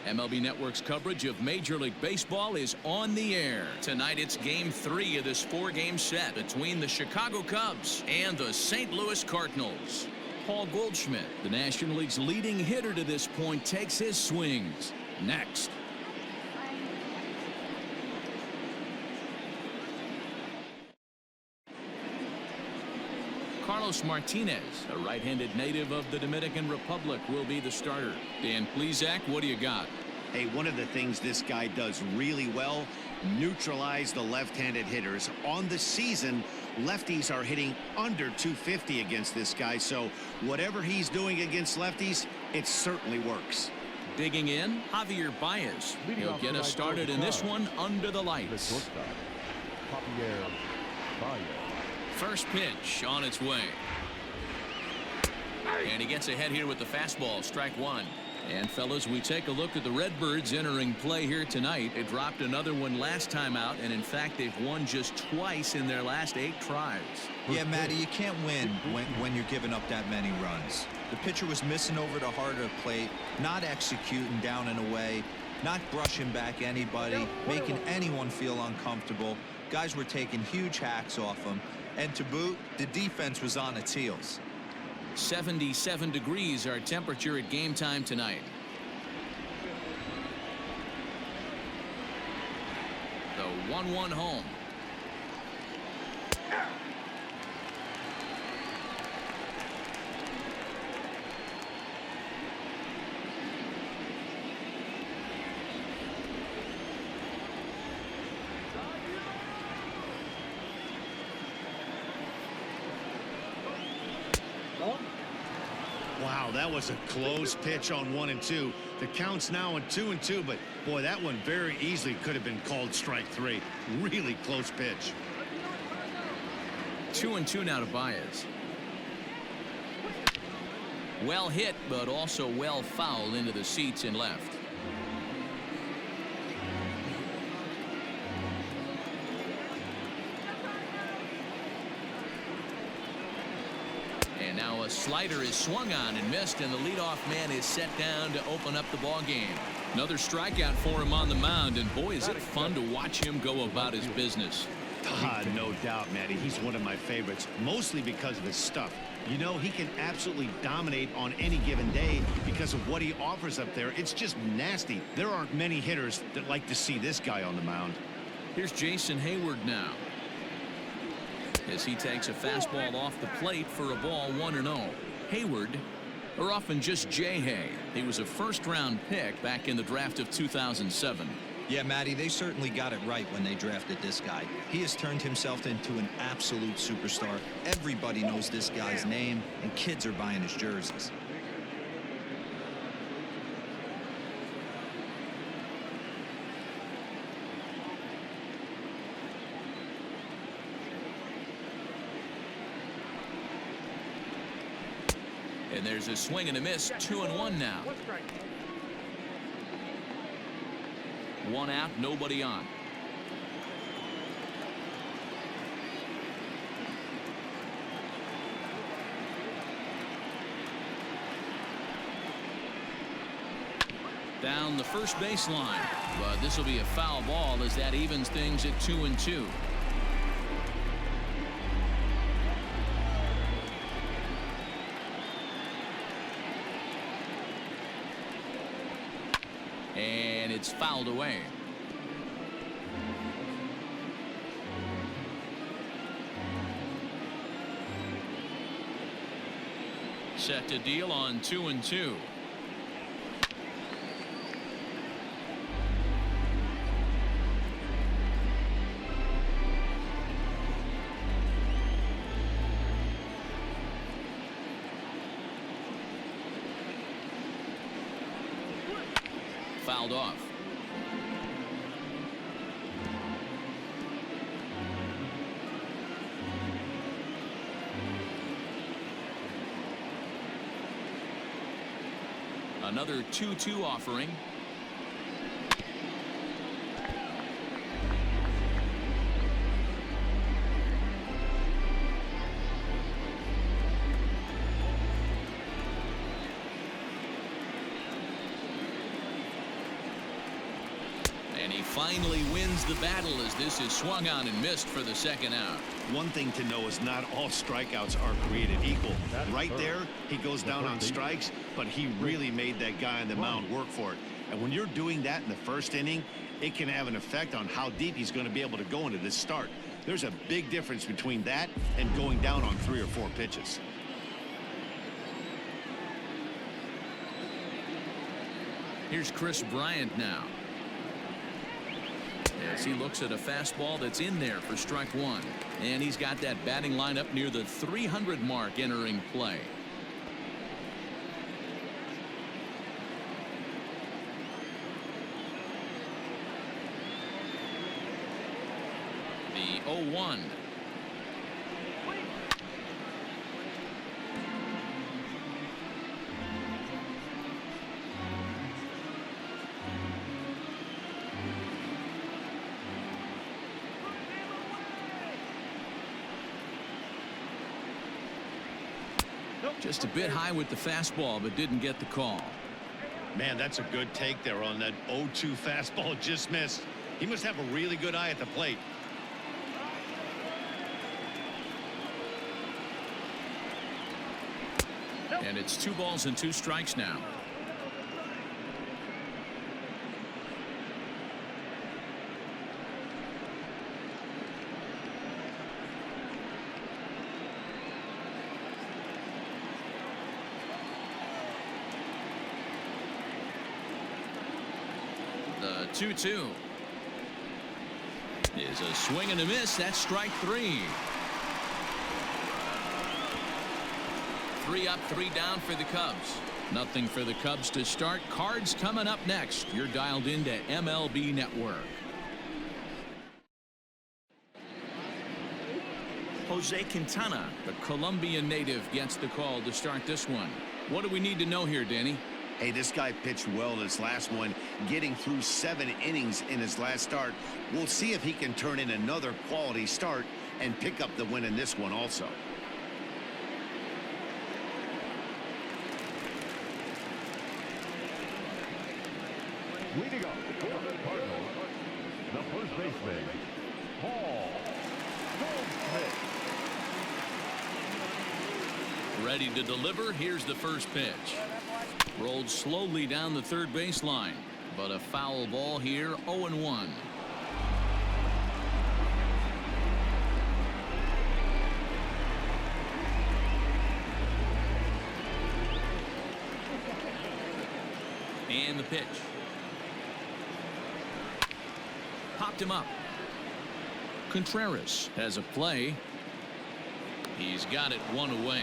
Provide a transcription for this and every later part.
MLB Network's coverage of Major League Baseball is on the air. Tonight it's Game 3 of this 4-game set between the Chicago Cubs and the St. Louis Cardinals. Paul Goldschmidt, the National League's leading hitter to this point, takes his swings. Next. Carlos Martinez, a right-handed native of the Dominican Republic, will be the starter. Dan Plesac, what do you got? Hey, one of the things this guy does really well, neutralize the left-handed hitters. On the season, lefties are hitting under 250 against this guy, so whatever he's doing against lefties, it certainly works. Digging in, Javier Baez. He'll get us started in this one under the lights. First pitch on its way. And he gets ahead here with the fastball, strike one. And fellas, we take a look at the Redbirds entering play here tonight. They dropped another one last time out, and in fact they've won just twice in their last 8 tries. Yeah, Matty, you can't win when you're giving up that many runs. The pitcher was missing over the heart of the plate, not executing down and away, not brushing back anybody, making anyone feel uncomfortable. Guys were taking huge hacks off him. And to boot, the defense was on its heels. 77 degrees our temperature at game time tonight. The 1-1 home. Wow, that was a close pitch on 1 and 2. The count's now on 2 and 2, but boy, that one very easily could have been called strike 3. Really close pitch. 2 and 2 now to Baez. Well hit, but also well fouled into the seats and left. And now a slider is swung on and missed, and the leadoff man is set down to open up the ball game. Another strikeout for him on the mound, and boy, is it fun to watch him go about his business. No doubt, Matty. He's one of my favorites, mostly because of his stuff. You know, he can absolutely dominate on any given day because of what he offers up there. It's just nasty. There aren't many hitters that like to see this guy on the mound. Here's Jason Hayward now, as he takes a fastball off the plate for a ball 1-0. Hayward, or often just J-Hay. He was a first-round pick back in the draft of 2007. Yeah, Matty, they certainly got it right when they drafted this guy. He has turned himself into an absolute superstar. Everybody knows this guy's name, and kids are buying his jerseys. And there's a swing and a miss. 2-1 now. 1 out, nobody on. Down the first baseline, but this will be a foul ball as that evens things at 2-2. And it's fouled away. Set to deal on 2-2. Fouled off. Another 2-2 offering. And he finally wins the battle as this is swung on and missed for the second out. One thing to know is not all strikeouts are created equal. Right there, he goes down on strikes, but he really made that guy on the mound work for it. And when you're doing that in the first inning, it can have an effect on how deep he's going to be able to go into this start. There's a big difference between that and going down on 3 or 4 pitches. Here's Chris Bryant now. As he looks at a fastball that's in there for strike one. And he's got that batting line up near the 300 mark entering play. The 0-1. Just a bit high with the fastball, but didn't get the call. Man, that's a good take there on that 0-2 fastball. Just missed. He must have a really good eye at the plate. And it's 2 balls and 2 strikes now. The 2-2 is a swing and a miss. That's strike 3. 3 up, 3 down for the Cubs. Nothing for the Cubs to start. Cards coming up next. You're dialed into MLB Network. Jose Quintana, the Colombian native, gets the call to start this one. What do we need to know here, Danny? Hey, this guy pitched well this last one, getting through 7 innings in his last start. We'll see if he can turn in another quality start and pick up the win in this one also. Leading up for the Cardinals, the first baseman, Paul Goldschmidt. Ready to deliver. Here's the first pitch. Rolled slowly down the third baseline, but a foul ball here. 0-1. And the pitch. Popped him up. Contreras has a play. He's got it 1 away.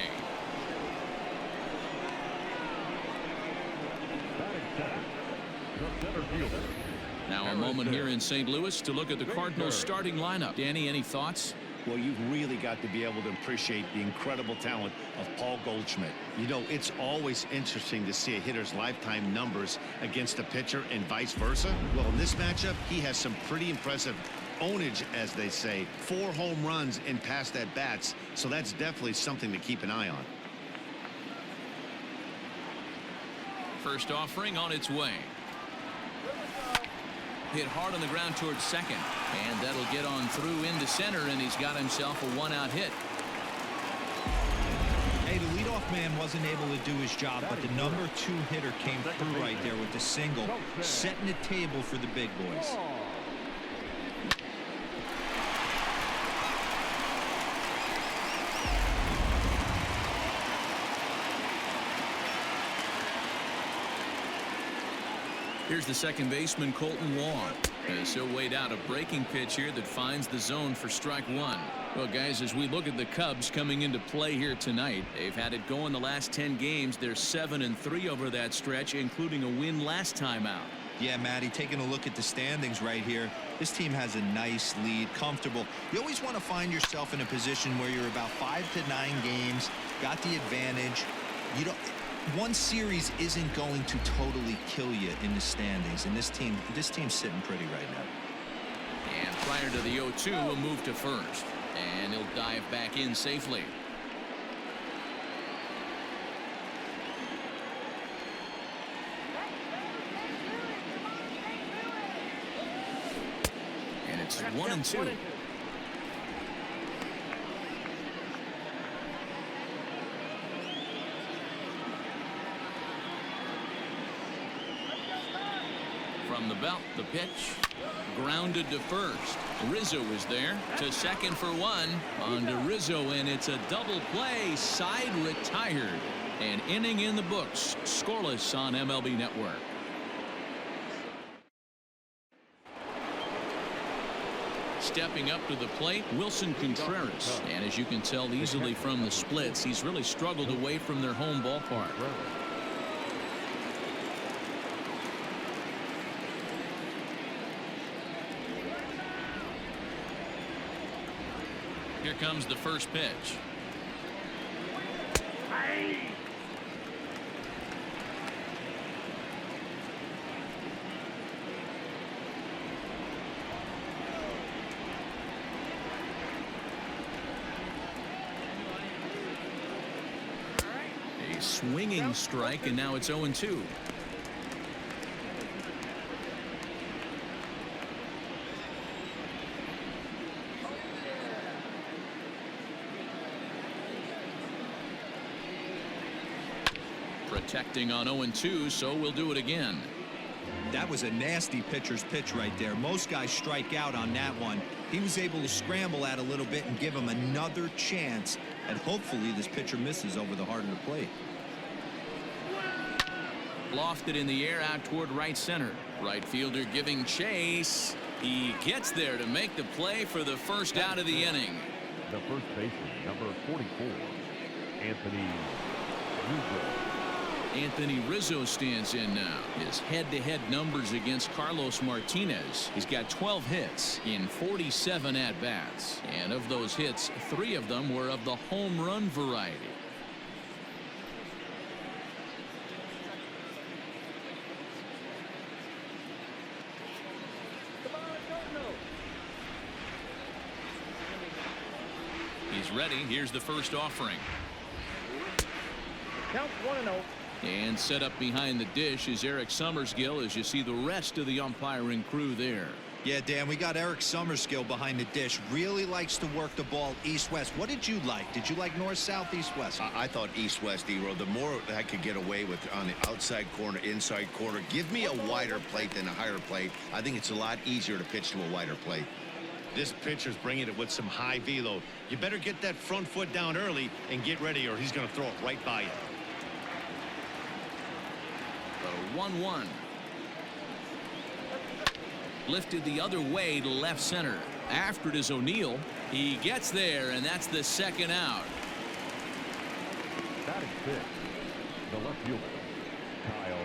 Now a moment here in St. Louis to look at the Cardinals starting lineup. Danny, any thoughts? Well, you've really got to be able to appreciate the incredible talent of Paul Goldschmidt. You know, it's always interesting to see a hitter's lifetime numbers against a pitcher and vice versa. Well, in this matchup, he has some pretty impressive ownage, as they say. 4 home runs in past at-bats, so that's definitely something to keep an eye on. First offering on its way. Hit hard on the ground towards second, and that'll get on through into center, and he's got himself a 1-out hit. Hey, the leadoff man wasn't able to do his job, but the number 2 hitter came through right there with the single, setting the table for the big boys. Here's the second baseman, Colton Wong. As he'll wait out a breaking pitch here that finds the zone for strike 1. Well, guys, as we look at the Cubs coming into play here tonight, they've had it going the last 10 games. They're 7-3 over that stretch, including a win last time out. Yeah, Matty, taking a look at the standings right here, this team has a nice lead, comfortable. You always want to find yourself in a position where you're about 5 to 9 games, got the advantage. You don't. One series isn't going to totally kill you in the standings, and this team's sitting pretty right now. And prior to the 0-2, we'll move to first, and he'll dive back in safely. It's 1-2. From the belt, the pitch. Grounded to first. Rizzo is there to second for one. On to Rizzo, and it's a double play. Side retired. An inning in the books. Scoreless on MLB Network. Stepping up to the plate, Wilson Contreras. And as you can tell easily from the splits, he's really struggled away from their home ballpark. Here comes the first pitch. A swinging strike, and now it's 0-2. Protecting on 0-2, so we'll do it again. That was a nasty pitcher's pitch right there. Most guys strike out on that one. He was able to scramble at a little bit and give him another chance, and hopefully this pitcher misses over the heart of the plate. Lofted in the air out toward right center. Right fielder giving chase. He gets there to make the play for the first out of the inning. The first baseman, number 44, Anthony Rizzo. Anthony Rizzo stands in now. His head-to-head numbers against Carlos Martinez. He's got 12 hits in 47 at-bats. And of those hits, 3 of them were of the home run variety. He's ready. Here's the first offering. Count 1-0. And set up behind the dish is Eric Summersgill, as you see the rest of the umpiring crew there. Yeah, Dan, we got Eric Summersgill behind the dish. Really likes to work the ball east-west. What did you like? Did you like north-south, east-west? I thought east-west, E-Road. The more I could get away with on the outside corner, inside corner, give me a wider plate than a higher plate. I think it's a lot easier to pitch to a wider plate. This pitcher's bringing it with some high velo. You better get that front foot down early and get ready, or he's going to throw it right by you. 1-1. Lifted the other way to left center. After it is O'Neill. He gets there, and that's the second out. Batting fifth, the left fielder, Kyle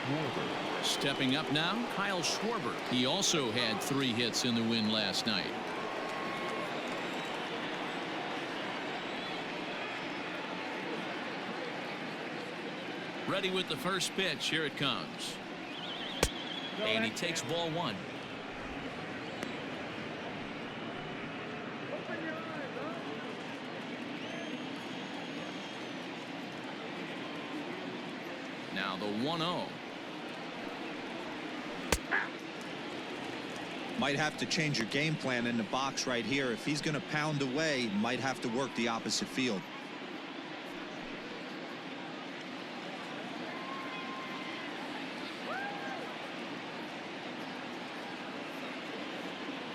Schwarber. Stepping up now, Kyle Schwarber. He also had 3 hits in the win last night. Ready with the first pitch. Here it comes. And he takes ball 1. Now the 1-0. Might have to change your game plan in the box right here. If he's going to pound away, might have to work the opposite field.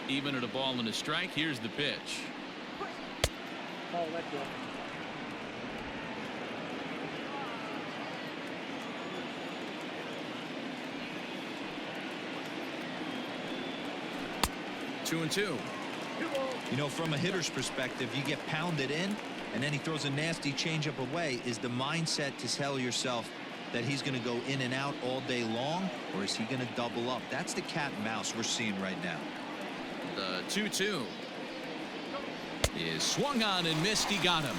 Even at a ball and a strike. Here's the pitch. Oh, that's good. Two and two. You know, from a hitter's perspective, you get pounded in, and then he throws a nasty changeup away. Is the mindset to tell yourself that he's going to go in and out all day long, or is he going to double up? That's the cat and mouse we're seeing right now. The 2-2 is swung on and missed. He got him.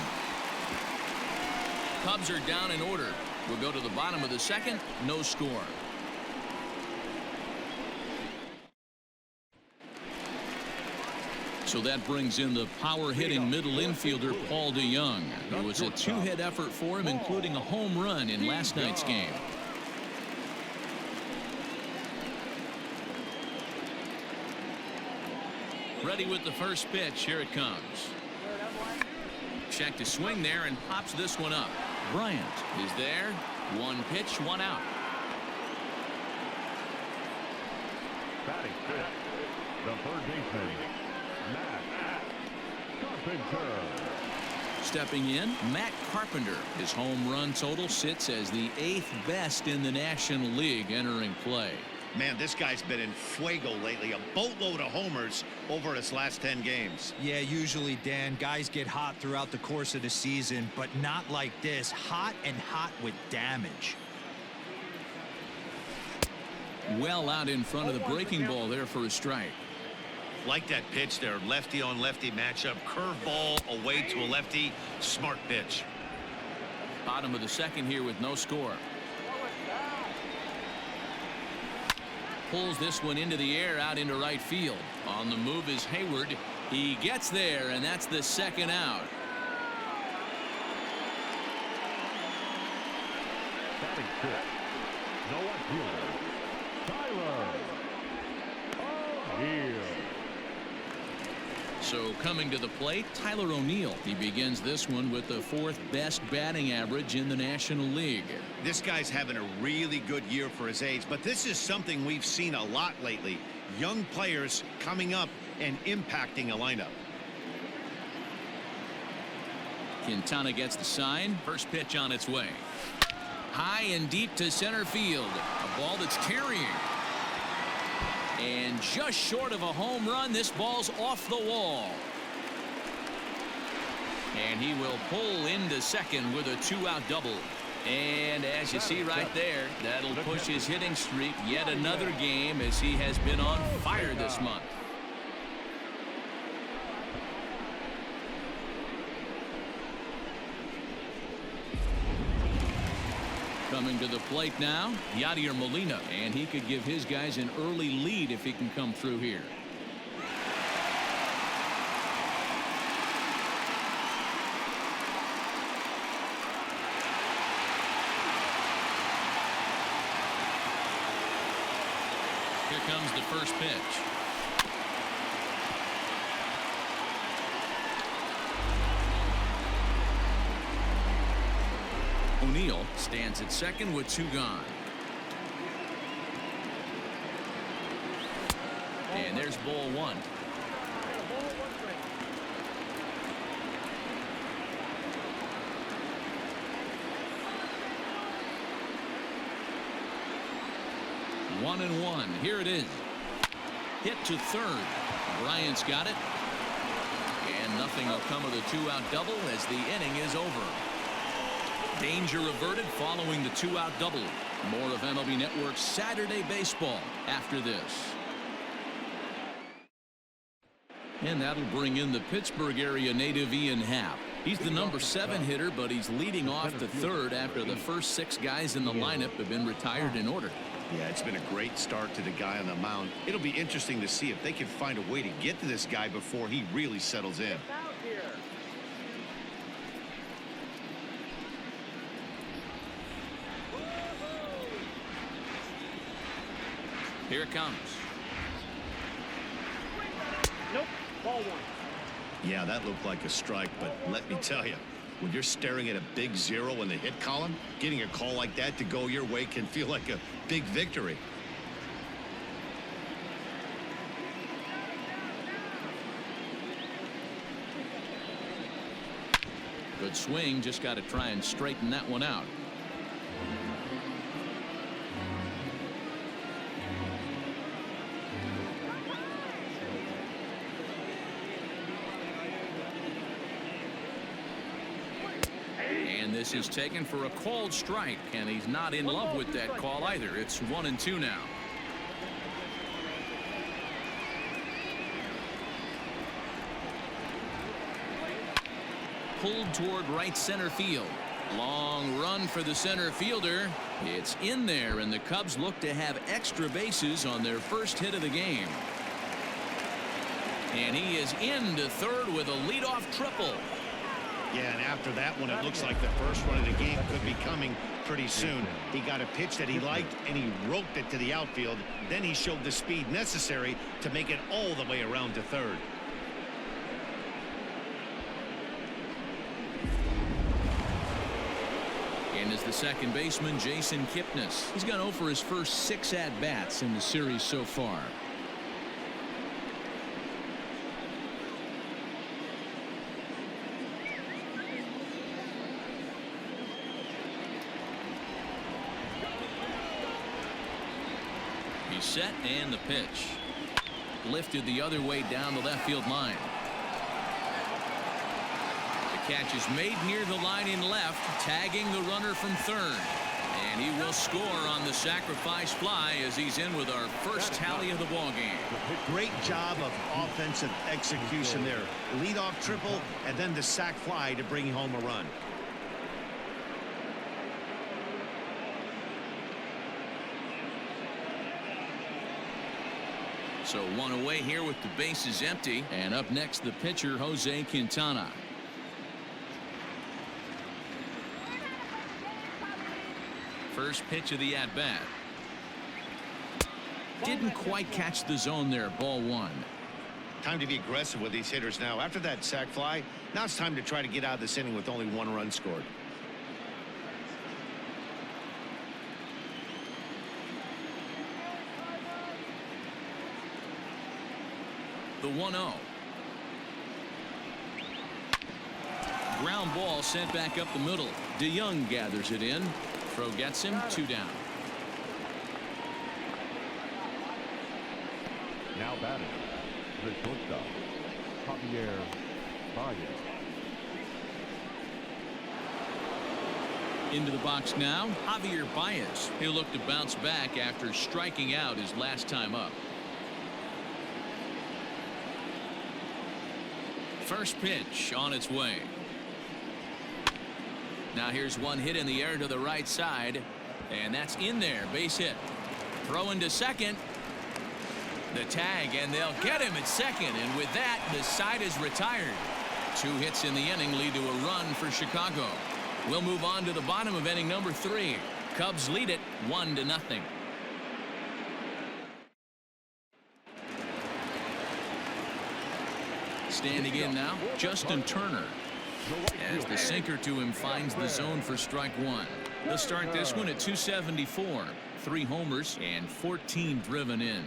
Cubs are down in order. We'll go to the bottom of the second. No score. So that brings in the power-hitting middle infielder Paul DeYoung. It was a 2-hit effort for him, including a home run in last night's game. Ready with the first pitch. Here it comes. Check to swing there and pops this one up. Bryant is there. One pitch, one out. Batting fifth, the third baseman, Matt Carpenter. Stepping in, Matt Carpenter. His home run total sits as the 8th best in the National League entering play. Man, this guy's been in fuego lately. A boatload of homers over his last 10 games. Yeah, usually, Dan, guys get hot throughout the course of the season, but not like this. Hot and hot with damage. Well out in front of the breaking ball there for a strike. Like that pitch there, lefty on lefty matchup, curveball away to a lefty. Smart pitch. Bottom of the second here with no score. Pulls this one into the air out into right field. On the move is Hayward. He gets there, and that's the second out. Batting fifth, no one fielder, Tyler O'Neill. So coming to the plate, Tyler O'Neill. He begins this one with the 4th best batting average in the National League. This guy's having a really good year for his age, but this is something we've seen a lot lately. Young players coming up and impacting a lineup. Quintana gets the sign. First pitch on its way. High and deep to center field. A ball that's carrying. And just short of a home run, this ball's off the wall. And he will pull into second with a 2-out double. And as you see right there, that'll push his hitting streak yet another game as he has been on fire this month. Coming to the plate now, Yadier Molina, and he could give his guys an early lead if he can come through here. Here comes the first pitch. O'Neill stands at second with 2 gone. And there's ball 1. One and one. Here it is. Hit to third. Bryant's got it. And nothing will come of the 2-out double as the inning is over. Danger averted following the 2-out double. More of MLB Network's Saturday Baseball after this. And that'll bring in the Pittsburgh area native Ian Happ. He's the number 7 hitter, but he's leading off the third after the first 6 guys in the lineup have been retired in order. Yeah, it's been a great start to the guy on the mound. It'll be interesting to see if they can find a way to get to this guy before he really settles in. Here it comes. Nope. Ball 1. Yeah, that looked like a strike, but let me tell you, when you're staring at a big 0 in the hit column, getting a call like that to go your way can feel like a big victory. Good swing, just got to try and straighten that one out. And this is taken for a called strike, and he's not in love with that call either. It's 1-2 now. Pulled toward right center field. Long run for the center fielder. It's in there, and the Cubs look to have extra bases on their first hit of the game. And he is into third with a leadoff triple. Yeah, and after that one, it looks like the first run of the game could be coming pretty soon. He got a pitch that he liked, and he roped it to the outfield. Then he showed the speed necessary to make it all the way around to third. And is the second baseman, Jason Kipnis. He's gone 0 for his first 6 at-bats in the series so far. He's set, and the pitch. Lifted the other way down the left field line. The catch is made near the line in left, tagging the runner from third. And he will score on the sacrifice fly as he's in with our first tally of the ballgame. Great job of offensive execution there. Leadoff triple, and then the sac fly to bring home a run. So one away here with the bases empty. And up next, the pitcher, Jose Quintana. First pitch of the at-bat. Didn't quite catch the zone there. Ball 1. Time to be aggressive with these hitters now. After that sac fly, now it's time to try to get out of this inning with only 1 run scored. The 1-0. Ground ball sent back up the middle. DeYoung gathers it in. Throw gets him, 2 down. Now batting, the shortstop, Javier Baez. Into the box now, Javier Baez. He'll look to bounce back after striking out his last time up. First pitch on its way. Now here's one hit in the air to the right side, and that's in there. Base hit. Throw into second. The tag, and they'll get him at second, and with that, the side is retired. 2 hits in the inning lead to a run for Chicago. We'll move on to the bottom of inning number 3. Cubs lead it 1-0. Standing in now, Justin Turner. As the sinker to him finds the zone for strike 1. They'll start this one at 274. 3 homers and 14 driven in.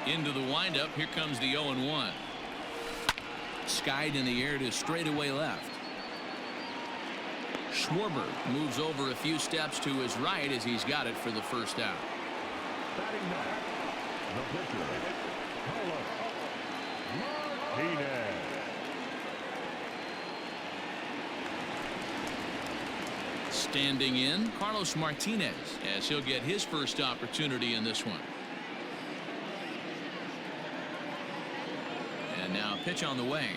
Into the windup. Here comes the 0-1. Skied in the air to straightaway left. Schwarber moves over a few steps to his right as he's got it for the first out. Batting next, the pitcher, Carlos Martinez. Standing in, Carlos Martinez, as he'll get his first opportunity in this one. And now pitch on the way.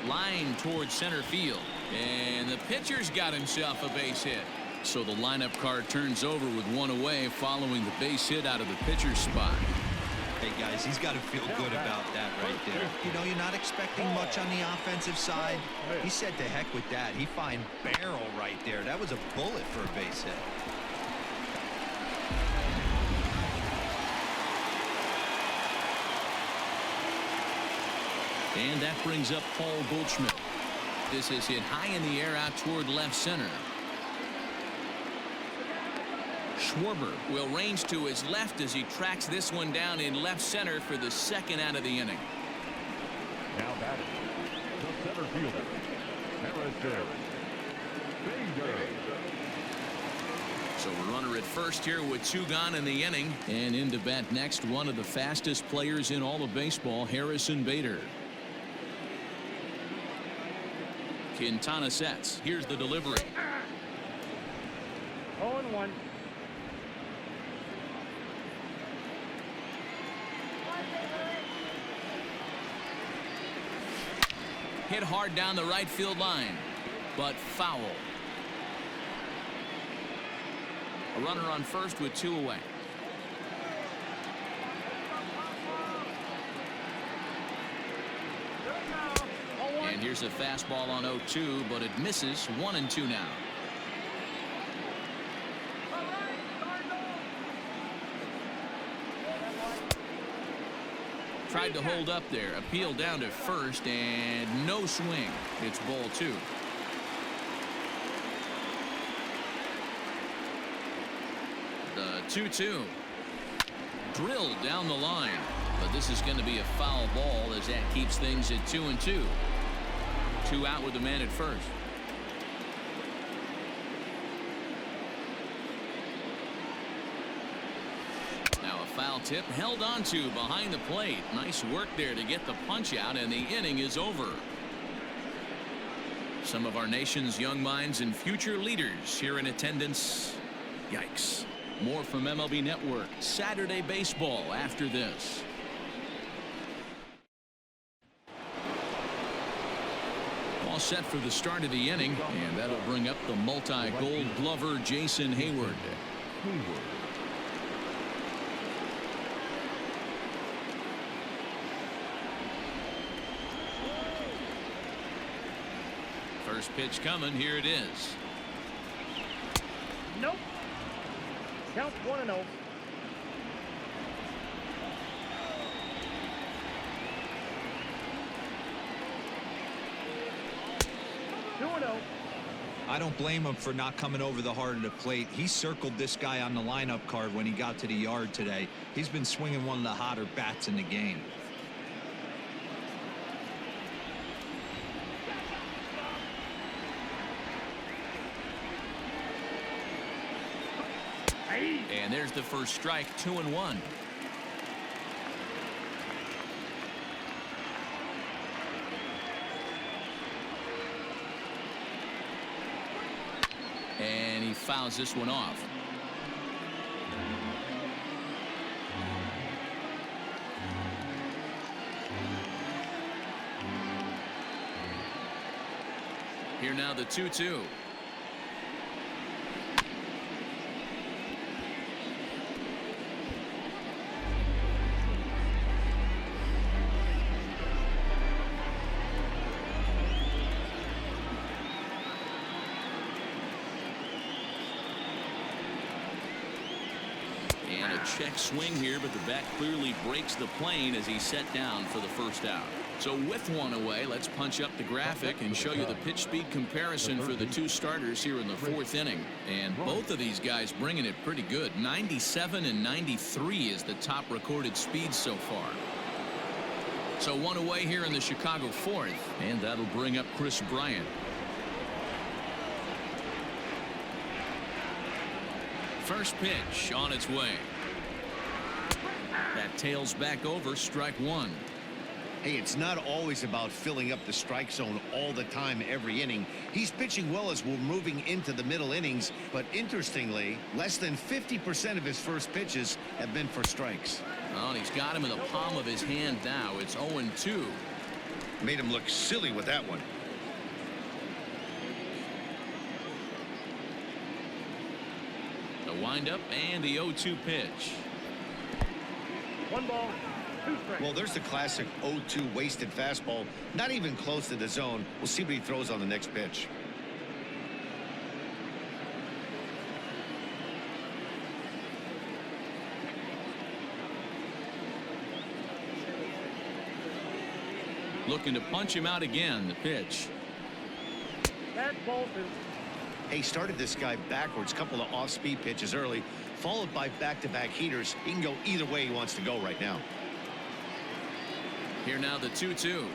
Line towards center field. And the pitcher's got himself a base hit. So the lineup card turns over with 1 away following the base hit out of the pitcher's spot. Hey, guys, he's got to feel good about that right there. You know, you're not expecting much on the offensive side. He said to heck with that. He find barrel right there. That was a bullet for a base hit. And that brings up Paul Goldschmidt. This is hit high in the air out toward left center. Schwarber will range to his left as he tracks this one down in left center for the second out of the inning. Now batting, the center fielder, Harrison Bader. So a runner at first here with 2 gone in the inning. And in to bat next, one of the fastest players in all of baseball, Harrison Bader. Quintana sets. Here's the delivery. 0-1. Hit hard down the right field line, but foul. A runner on first with 2 away. Here's a fastball on 0-2, but it misses. 1-2 now. Tried to hold up there. Appeal down to first, and no swing. It's ball 2. The 2-2. Drilled down the line. But this is going to be a foul ball as that keeps things at 2-2. 2 out with the man at first. Now a foul tip held onto behind the plate. Nice work there to get the punch out, and the inning is over. Some of our nation's young minds and future leaders here in attendance. Yikes. More from MLB Network Saturday Baseball after this. All set for the start of the inning, and that'll bring up the multi-gold glover Jason Hayward. First pitch coming. Here it is. Nope. Count 1-0. I don't blame him for not coming over the heart of the plate. He circled this guy on the lineup card when he got to the yard today. He's been swinging one of the hotter bats in the game. And there's the first strike. 2-1. And he fouls this one off. Here now the 2-2. And a check swing here, but the bat clearly breaks the plane as he's set down for the first out. So with one away, let's punch up the graphic and show you the pitch speed comparison for the two starters here in the fourth inning. And both of these guys bringing it pretty good. 97 and 93 is the top recorded speed so far. So one away here in the Chicago fourth, and that'll bring up Chris Bryant. First pitch on its way. That tails back over. Strike one. Hey, it's not always about filling up the strike zone all the time every inning. He's pitching well as we're moving into the middle innings, but interestingly, less than 50% of his first pitches have been for strikes. Oh, and he's got him in the palm of his hand now. It's 0-2. Made him look silly with that one. The windup and the 0-2 pitch. 1 ball, 2 strikes. Well, there's the classic 0-2 wasted fastball. Not even close to the zone. We'll see what he throws on the next pitch. Looking to punch him out again. The pitch. That's ball 2. He started this guy backwards, couple of off-speed pitches early, followed by back-to-back heaters. He can go either way he wants to go right now. Here now the 2-2.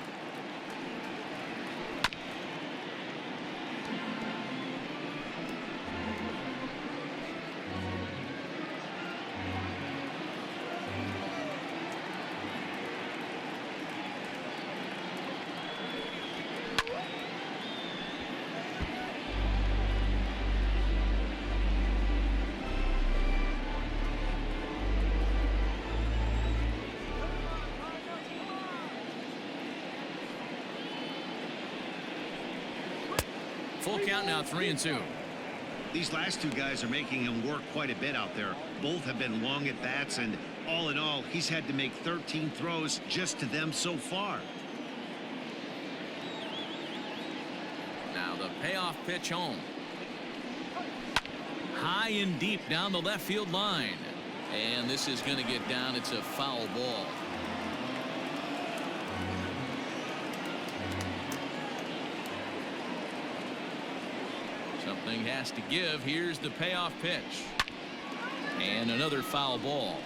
Full count now, 3-2. These last two guys are making him work quite a bit out there. Both have been long at bats, and all in all, he's had to make 13 throws just to them so far. Payoff pitch home. High and deep down the left field line. And this is going to get down. It's a foul ball. Something has to give. Here's the payoff pitch. And another foul ball.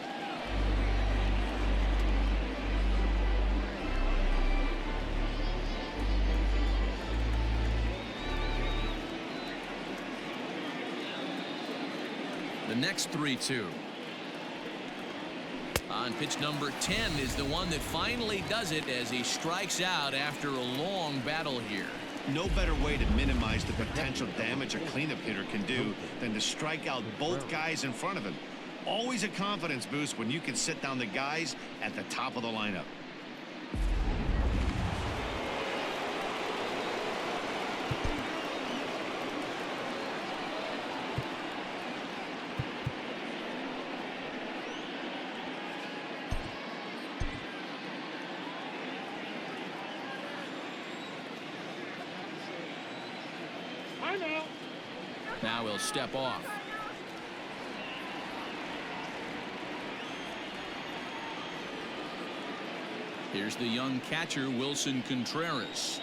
The next 3-2. On pitch number 10 is the one that finally does it as he strikes out after a long battle here. No better way to minimize the potential damage a cleanup hitter can do than to strike out both guys in front of him. Always a confidence boost when you can sit down the guys at the top of the lineup. Now he'll step off. Here's the young catcher, Wilson Contreras,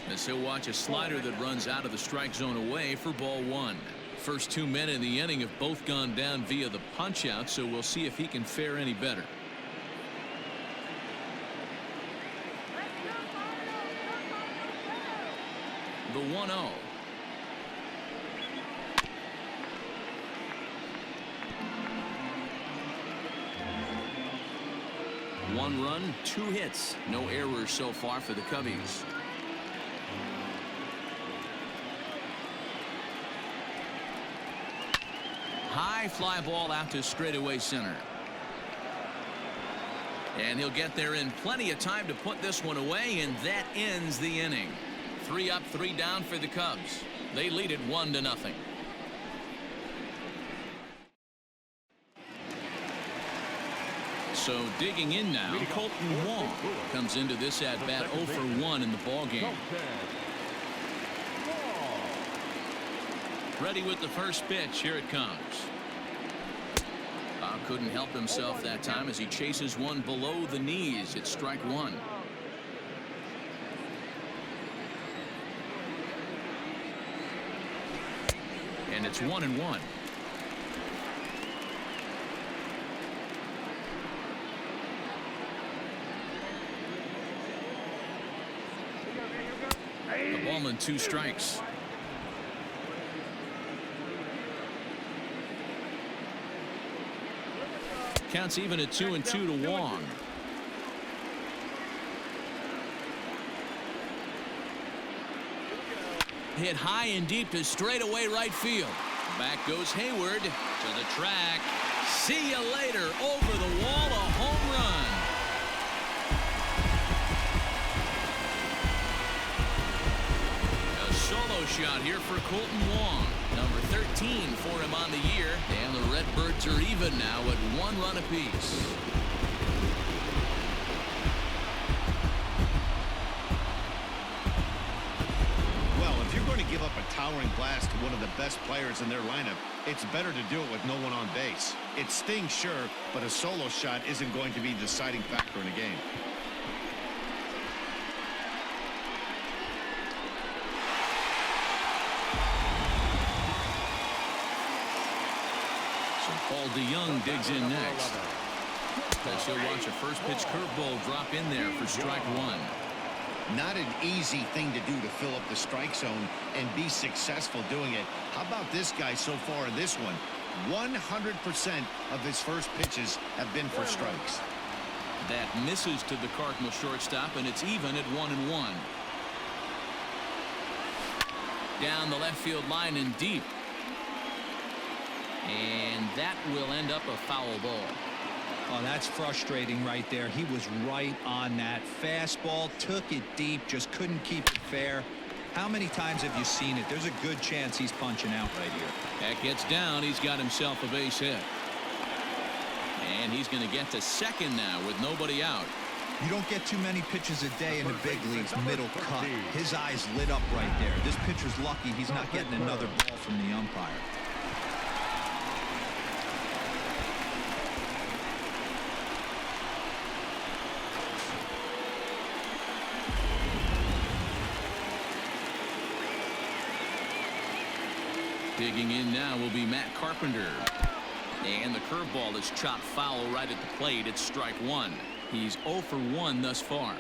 as he'll watch a slider that runs out of the strike zone away for ball one. First 2 men in the inning have both gone down via the punch out, so we'll see if he can fare any better. The 1-0. One run, 2 hits, no errors so far for the Cubbies. High fly ball out to straightaway center. And he'll get there in plenty of time to put this one away, and that ends the inning. 3 up, 3 down for the Cubs. They lead it 1-0. So digging in now, Colton Wong comes into this at bat 0 for 1 in the ball game. Ready with the first pitch. Here it comes. Couldn't help himself that time as he chases one below the knees. It's strike 1. And it's 1-1. The ball and 2 strikes. Counts even at 2-2 to Wong. Hit high and deep to straightaway right field. Back goes Hayward to the track. See you later. Over the wall, a home run. A solo shot here for Colton Wong. Number 13 for him on the year. And the Redbirds are even now at 1 run apiece. Well, if you're going to give up a towering blast to one of the best players in their lineup, it's better to do it with no one on base. It stings, sure, but a solo shot isn't going to be the deciding factor in a game. Paul DeYoung digs in next. As he'll watch a first pitch curveball drop in there for strike 1. Not an easy thing to do to fill up the strike zone and be successful doing it. How about this guy so far in this one? 100% of his first pitches have been for strikes. That misses to the Cardinals shortstop, and it's even at 1-1. Down the left field line and deep. And that will end up a foul ball. Oh, that's frustrating right there. He was right on that. Fastball, took it deep, just couldn't keep it fair. How many times have you seen it? There's a good chance he's punching out right here. That gets down. He's got himself a base hit. And he's going to get to second now with nobody out. You don't get too many pitches a day in the big leagues, middle cut. His eyes lit up right there. This pitcher's lucky he's not getting another ball from the umpire. Digging in now will be Matt Carpenter. And the curveball is chopped foul right at the plate. It's strike one. He's 0 for 1 thus far.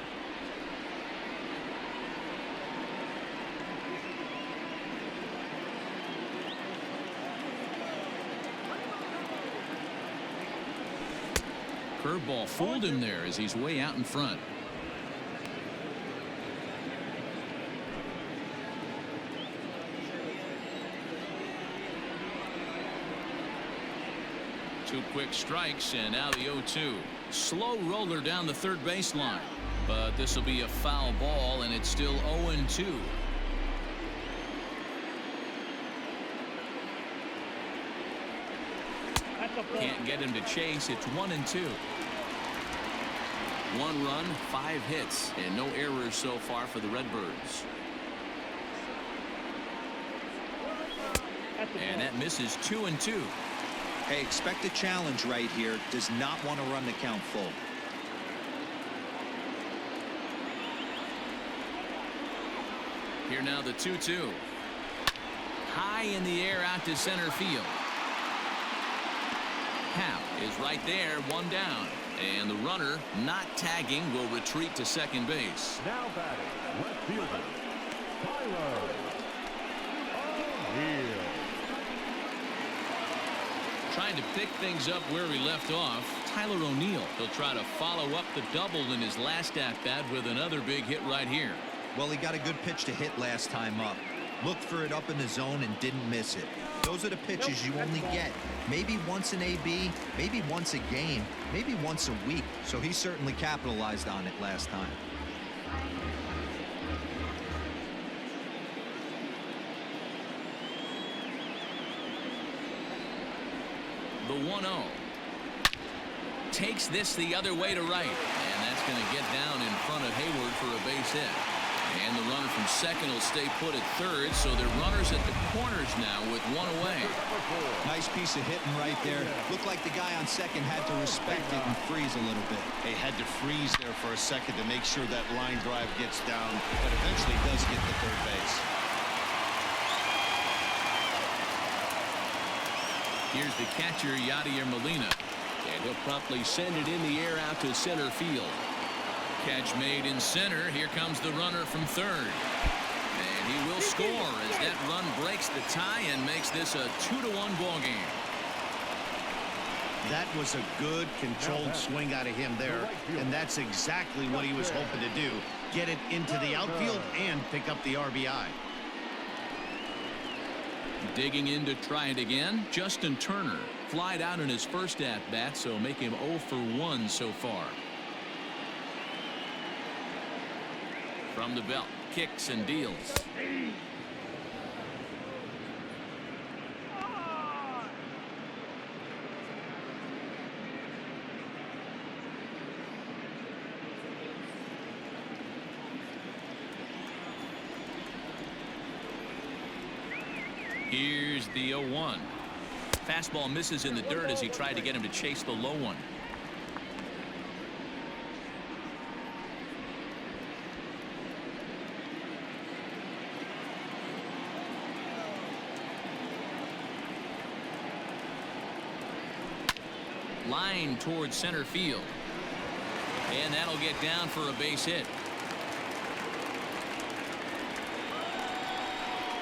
Curveball fooled him there as he's way out in front. Two quick strikes and now the 0-2. Slow roller down the third baseline, but this will be a foul ball and it's still 0-2. Can't get him to chase. It's 1-2. 1 run, 5 hits, and no errors so far for the Redbirds. And that misses 2-2. Hey, expect a challenge right here. Does not want to run the count full. Here now the 2-2. High in the air out to center field. Hap is right there, 1 down. And the runner, not tagging, will retreat to second base. Now batting, left fielder, Tyler O'Neill. Trying to pick things up where he left off. Tyler O'Neill. He'll try to follow up the double in his last at-bat with another big hit right here. Well, he got a good pitch to hit last time up. Looked for it up in the zone and didn't miss it. Those are the pitches you only get. Maybe once an AB, maybe once a game, maybe once a week. So he certainly capitalized on it last time. The 1-0. Takes this the other way to right. And that's going to get down in front of Hayward for a base hit. And the runner from second will stay put at third. So they're runners at the corners now with 1 away. Nice piece of hitting right there. Looked like the guy on second had to respect it and freeze a little bit. They had to freeze there for a second to make sure that line drive gets down, but eventually does get to third base. Here's the catcher, Yadier Molina. And he'll promptly send it in the air out to center field. Catch made in center. Here comes the runner from third. And he will score as that run breaks the tie and makes this a 2-1 ball game. That was a good controlled swing out of him there, and that's exactly what he was hoping to do. Get it into the outfield and pick up the RBI. Digging in to try it again, Justin Turner. Flied out in his first at-bat, so make him 0 for 1 so far. From the belt, kicks and deals. Here's the 0-1. Fastball misses in the dirt as he tried to get him to chase the low one. Line towards center field. And that'll get down for a base hit.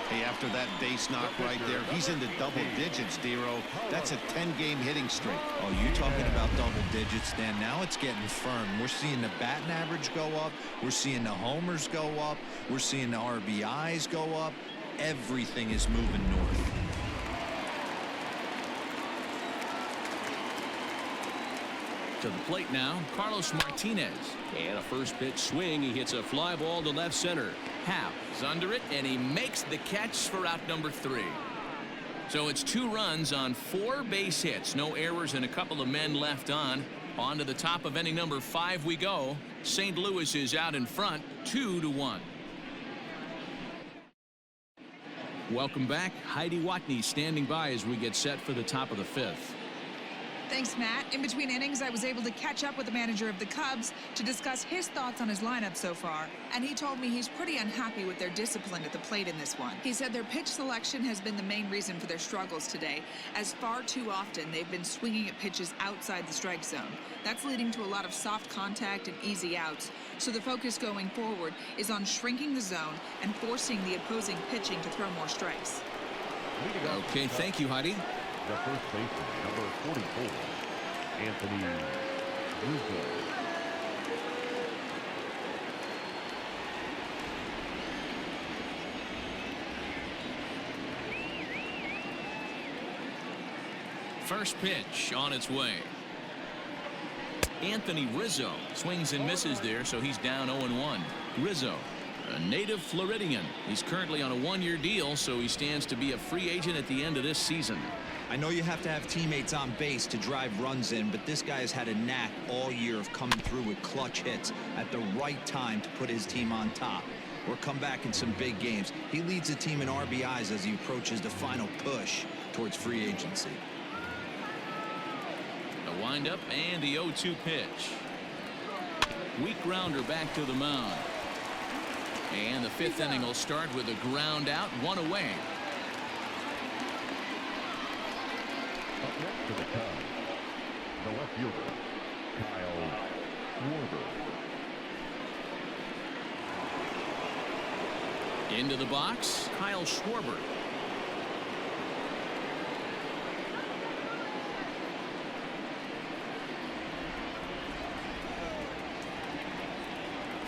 Hey, after that base knock right there, he's into double digits, Dero. That's a 10-game hitting streak. Oh, you talking about double digits, Dan. Now it's getting firm. We're seeing the batting average go up. We're seeing the homers go up. We're seeing the RBIs go up. Everything is moving north. To the plate now, Carlos Martinez. And a first pitch swing. He hits a fly ball to left center. Hap is under it, and he makes the catch for out number 3. So it's 2 runs on 4 base hits. No errors and a couple of men left on. On to the top of inning number 5 we go. St. Louis is out in front, 2-1. Welcome back. Heidi Watney standing by as we get set for the top of the 5th. Thanks, Matt. In between innings, I was able to catch up with the manager of the Cubs to discuss his thoughts on his lineup so far, and he told me he's pretty unhappy with their discipline at the plate in this one. He said their pitch selection has been the main reason for their struggles today, as far too often they've been swinging at pitches outside the strike zone. That's leading to a lot of soft contact and easy outs, so the focus going forward is on shrinking the zone and forcing the opposing pitching to throw more strikes. Okay, thank you, Heidi. The first baseman, number 44, Anthony Rizzo. First pitch on its way. Anthony Rizzo swings and misses there, so he's down 0-1. Rizzo, a native Floridian. He's currently on a 1-year deal, so he stands to be a free agent at the end of this season. I know you have to have teammates on base to drive runs in, but this guy has had a knack all year of coming through with clutch hits at the right time to put his team on top or come back in some big games. He leads the team in RBIs as he approaches the final push towards free agency. A windup and the 0-2 pitch. Weak grounder back to the mound. And the 5th inning will start with a ground out, 1 away. Up next to the Cubs, the left fielder, Kyle Schwarber. Into the box, Kyle Schwarber.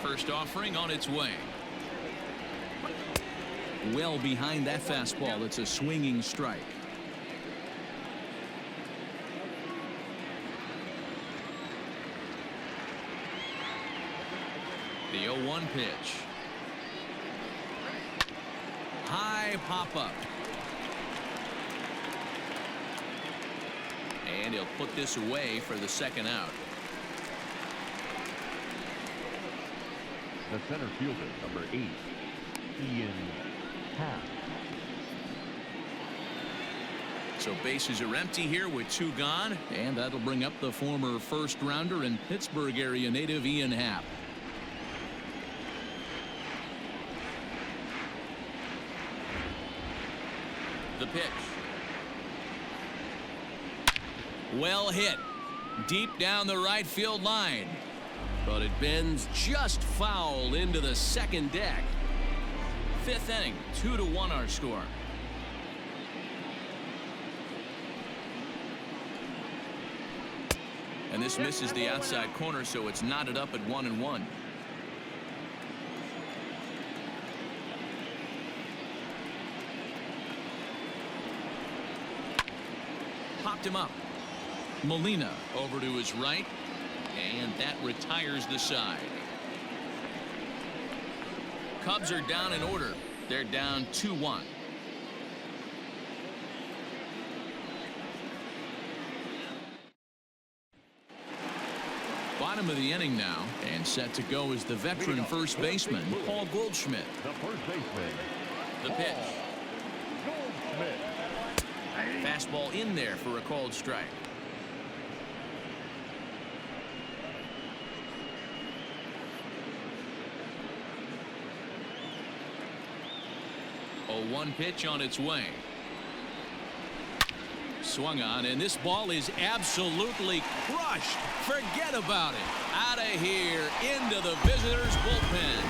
First offering on its way. Well behind that fastball. It's a swinging strike. The 0-1 pitch. High pop-up. And he'll put this away for the second out. The center fielder, number 8, Ian Happ. So bases are empty here with 2 gone, and that'll bring up the former first rounder and Pittsburgh area native Ian Happ. The pitch. Well hit. Deep down the right field line. But it bends just foul into the second deck. 5th inning, 2-1 our score. And this misses the outside corner, so it's knotted up at 1-1. Popped him up. Molina over to his right, and that retires the side. Cubs are down in order. They're down 2-1. Bottom of the inning now, and set to go is the veteran first baseman, Paul Goldschmidt. The first baseman, The pitch. Goldschmidt. Fastball in there for a called strike. A 1 pitch on its way. Swung on, and this ball is absolutely crushed. Forget about it. Out of here into the visitors' bullpen.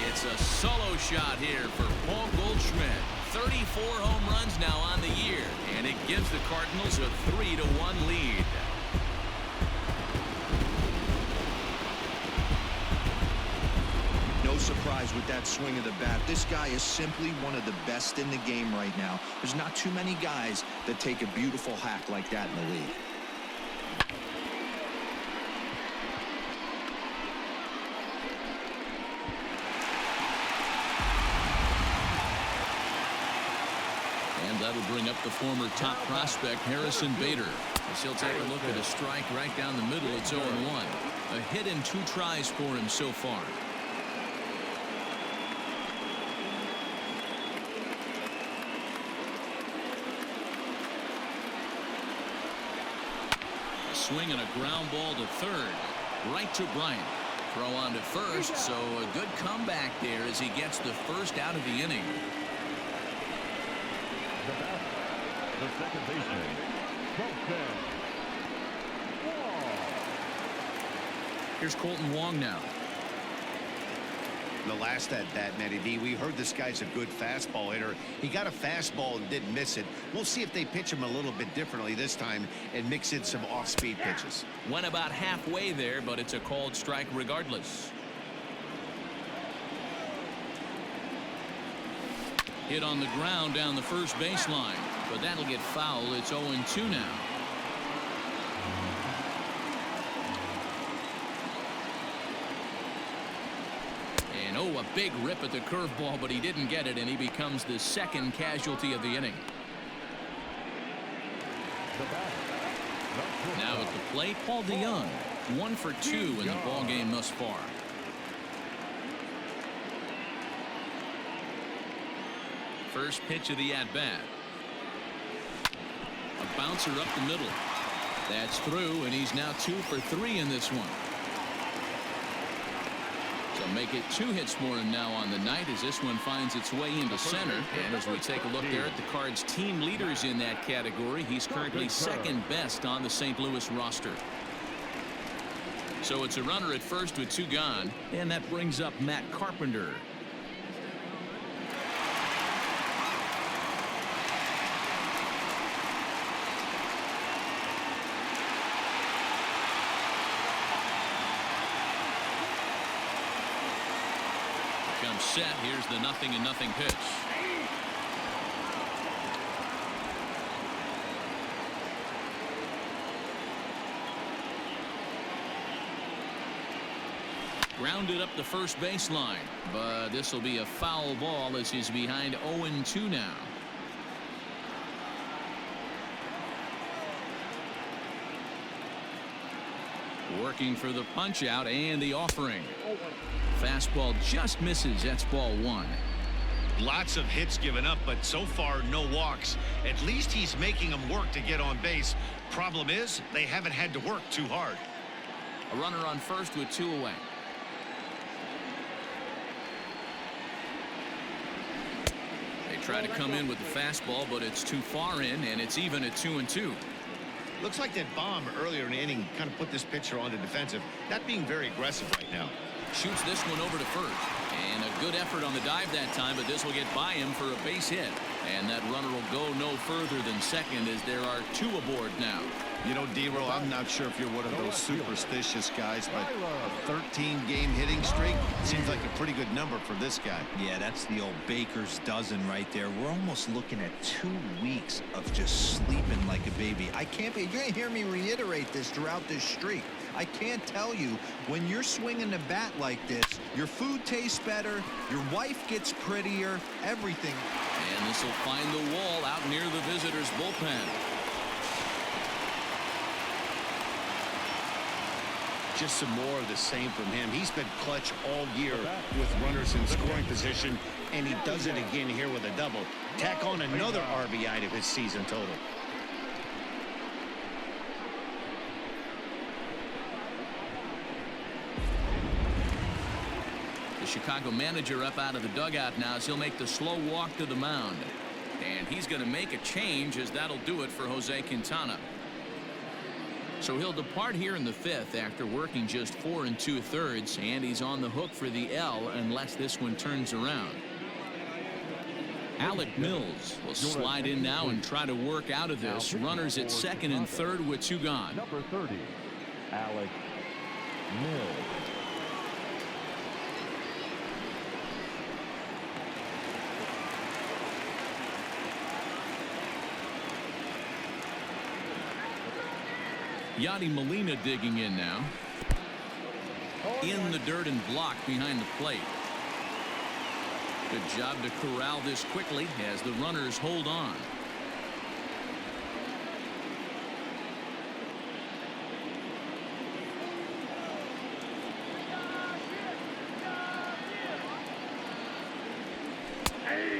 It's a solo shot here for Paul Goldschmidt. 34 home runs now on the year, and it gives the Cardinals a 3-1 lead. No surprise with that swing of the bat. This guy is simply one of the best in the game right now. There's not too many guys that take a beautiful hack like that in the league. That'll bring up the former top prospect Harrison Bader, as he'll take a look at a strike right down the middle. It's 0-1. A hit in 2 tries for him so far. A swing and a ground ball to third. Right to Bryant. Throw on to first, so a good comeback there as he gets the first out of the inning. The second baseman, Colton Wong. Here's Colton Wong now. The last at bat, Matty D, we heard this guy's a good fastball hitter. He got a fastball and didn't miss it. We'll see if they pitch him a little bit differently this time and mix in some off-speed pitches. Went about halfway there, but it's a called strike regardless. Hit on the ground down the first baseline, but that'll get foul. It's 0-2 now. And a big rip at the curveball, but he didn't get it, and he becomes the second casualty of the inning. Now at the plate, Paul DeYoung, 1 for 2 in the ball game thus far. First pitch of the at-bat. A bouncer up the middle. That's through, and he's now 2 for 3 in this one. So make it 2 hits for him now on the night as this one finds its way into center. And as we take a look there at the Cards' team leaders in that category, he's currently second best on the St. Louis roster. So it's a runner at first with 2 gone, and that brings up Matt Carpenter. Set. Here's the 0-0 pitch. Grounded up the first baseline, but this will be a foul ball as he's behind 0-2 now. Working for the punch out and the offering. Fastball just misses. That's ball 1. Lots of hits given up, but so far no walks. At least he's making them work to get on base. Problem is, they haven't had to work too hard. A runner on first with 2 away. They try to come in with the fastball, but it's too far in, and it's even at 2-2. Looks like that bomb earlier in the inning kind of put this pitcher on the defensive. Not being very aggressive right now. Shoots this one over to first. And a good effort on the dive that time, but this will get by him for a base hit. And that runner will go no further than second as there are 2 aboard now. You know, D-Roll, I'm not sure if you're one of those superstitious guys, but a 13-game hitting streak seems like a pretty good number for this guy. Yeah, that's the old baker's dozen right there. We're almost looking at 2 weeks of just sleeping like a baby. I can't be. You're going to hear me reiterate this throughout this streak. I can't tell you, when you're swinging the bat like this, your food tastes better, your wife gets prettier, everything. And this will find the wall out near the visitors' bullpen. Just some more of the same from him. He's been clutch all year with runners in scoring position, and he does it again here with a double. Tack on another RBI to his season total. The Chicago manager up out of the dugout now as he'll make the slow walk to the mound. And he's going to make a change as that'll do it for Jose Quintana. So he'll depart here in the 5th after working just 4 2/3, and he's on the hook for the L unless this one turns around. Alec Mills will slide in now and try to work out of this. Runners at second and third with 2 gone. Number 30, Alec Mills. Yadi Molina digging in now. In the dirt and blocked behind the plate. Good job to corral this quickly as the runners hold on.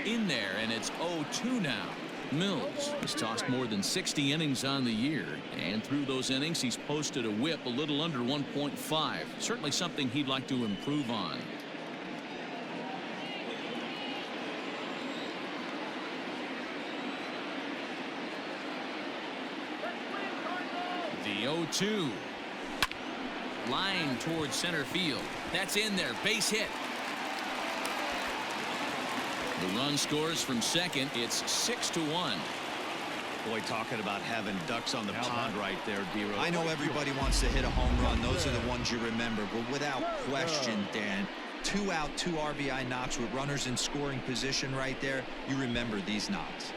in there, and it's 0-2 now. Mills has tossed more than 60 innings on the year, and through those innings he's posted a whip a little under 1.5. Certainly something he'd like to improve on. The 0-2. Line towards center field. That's in there. Base hit. The run scores from second. It's 6-1. Boy, talking about having ducks on the pond right there, D-Rose. I know everybody wants to hit a home run. Those are the ones you remember. But without question, Dan, 2 out, 2 RBI knocks with runners in scoring position right there. You remember these knocks.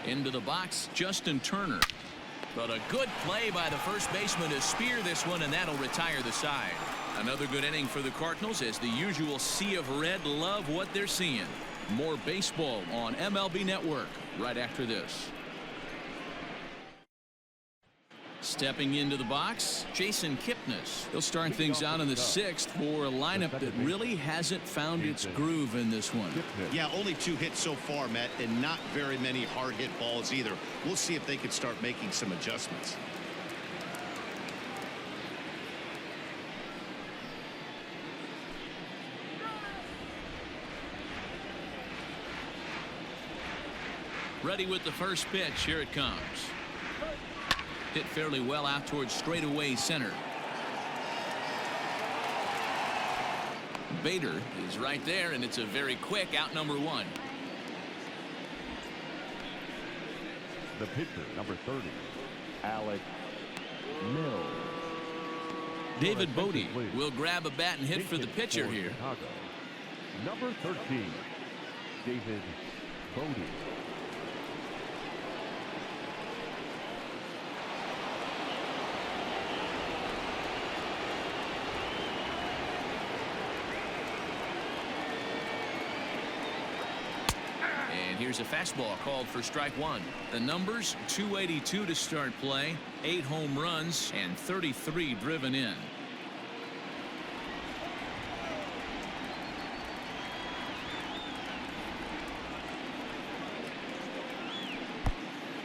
Into the box, Justin Turner. But a good play by the first baseman to spear this one, and that'll retire the side. Another good inning for the Cardinals as the usual sea of red love what they're seeing. More baseball on MLB Network right after this. Stepping into the box, Jason Kipnis. He'll start things out in the 6th for a lineup that really hasn't found its groove in this one. Yeah, only 2 hits so far, Matt, and not very many hard hit balls either. We'll see if they can start making some adjustments. Ready with the first pitch. Here it comes. Hit fairly well out towards straightaway center. Bader is right there, and it's a very quick out, number 1. The pitcher, number 30, Alex Mills. David Bodie will grab a bat and hit for the pitcher here. Chicago. Number 13, David Bodie. And here's a fastball called for strike 1. The numbers: 282 to start play, 8 home runs, and 33 driven in.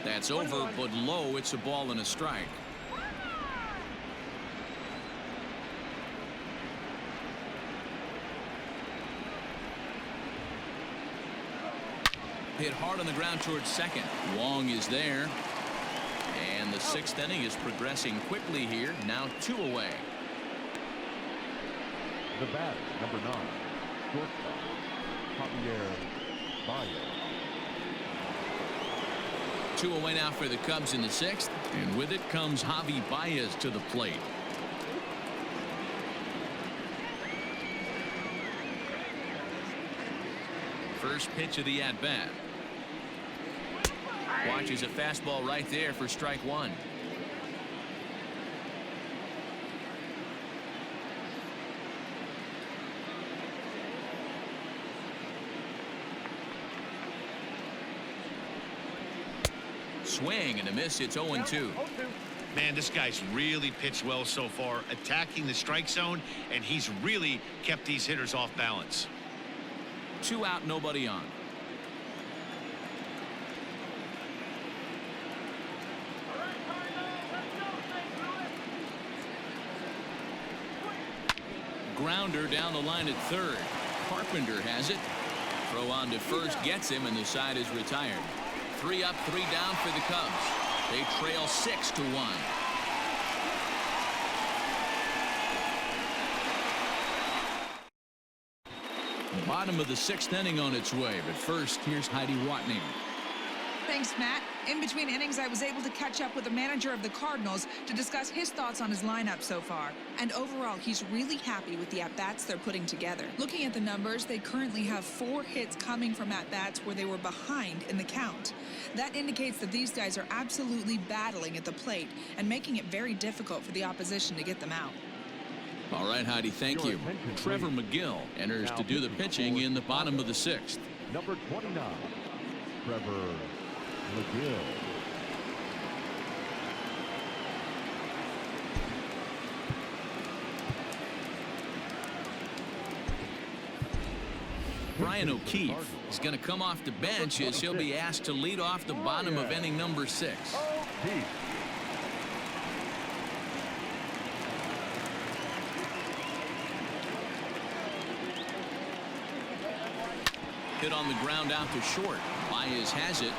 That's over, but low. It's a ball and a strike. Hit hard on the ground towards second. Wong is there. And the 6th inning is progressing quickly here. Now 2 away. The batter, number 9, shortstop, Javier Baez. 2 away now for the Cubs in the 6th. And with it comes Javi Baez to the plate. First pitch of the at-bat. Watches a fastball right there for strike 1. Swing and a miss. It's 0-2. Man, this guy's really pitched well so far, attacking the strike zone, and he's really kept these hitters off balance. 2 out, nobody on. Grounder down the line at third. Carpenter has it. Throw on to first, gets him, and the side is retired. 3 up, 3 down for the Cubs. They trail 6-1. Bottom of the 6th inning on its way, but first, here's Heidi Watney. Thanks, Matt. In between innings, I was able to catch up with the manager of the Cardinals to discuss his thoughts on his lineup so far. And overall, he's really happy with the at-bats they're putting together. Looking at the numbers, they currently have 4 hits coming from at-bats where they were behind in the count. That indicates that these guys are absolutely battling at the plate and making it very difficult for the opposition to get them out. All right, Heidi, thank you. Trevor McGill enters to do the pitching in the bottom of the 6th. Number 29, Trevor McGill. Brian O'Keefe. He's going to come off the bench as he'll be asked to lead off the bottom of inning number 6. O'Keefe. Hit on the ground out to short. Baez has it.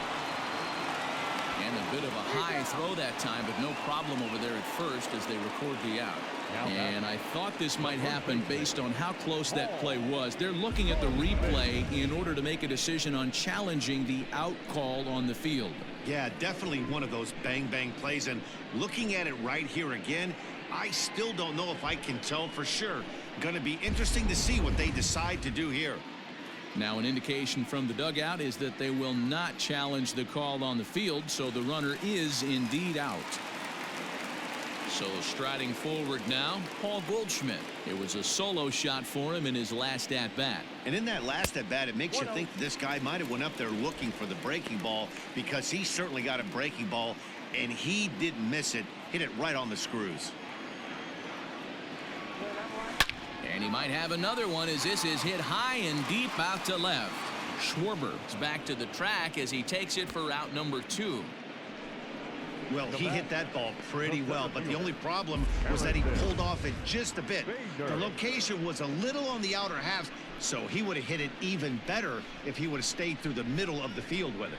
And a bit of a high throw that time, but no problem over there at first as they record the out. And I thought this might happen based on how close that play was. They're looking at the replay in order to make a decision on challenging the out call on the field. Yeah, definitely one of those bang-bang plays. And looking at it right here again, I still don't know if I can tell for sure. Going to be interesting to see what they decide to do here. Now, an indication from the dugout is that they will not challenge the call on the field, so the runner is indeed out. So striding forward now, Paul Goldschmidt. It was a solo shot for him in his last at-bat. And in that last at-bat, it makes you think this guy might have went up there looking for the breaking ball, because he certainly got a breaking ball, and he didn't miss it. Hit it right on the screws. And he might have another one as this is hit high and deep out to left. Schwarber is back to the track as he takes it for out number 2. Well, he hit that ball pretty well, but the only problem was that he pulled off it just a bit. The location was a little on the outer half, so he would have hit it even better if he would have stayed through the middle of the field with it.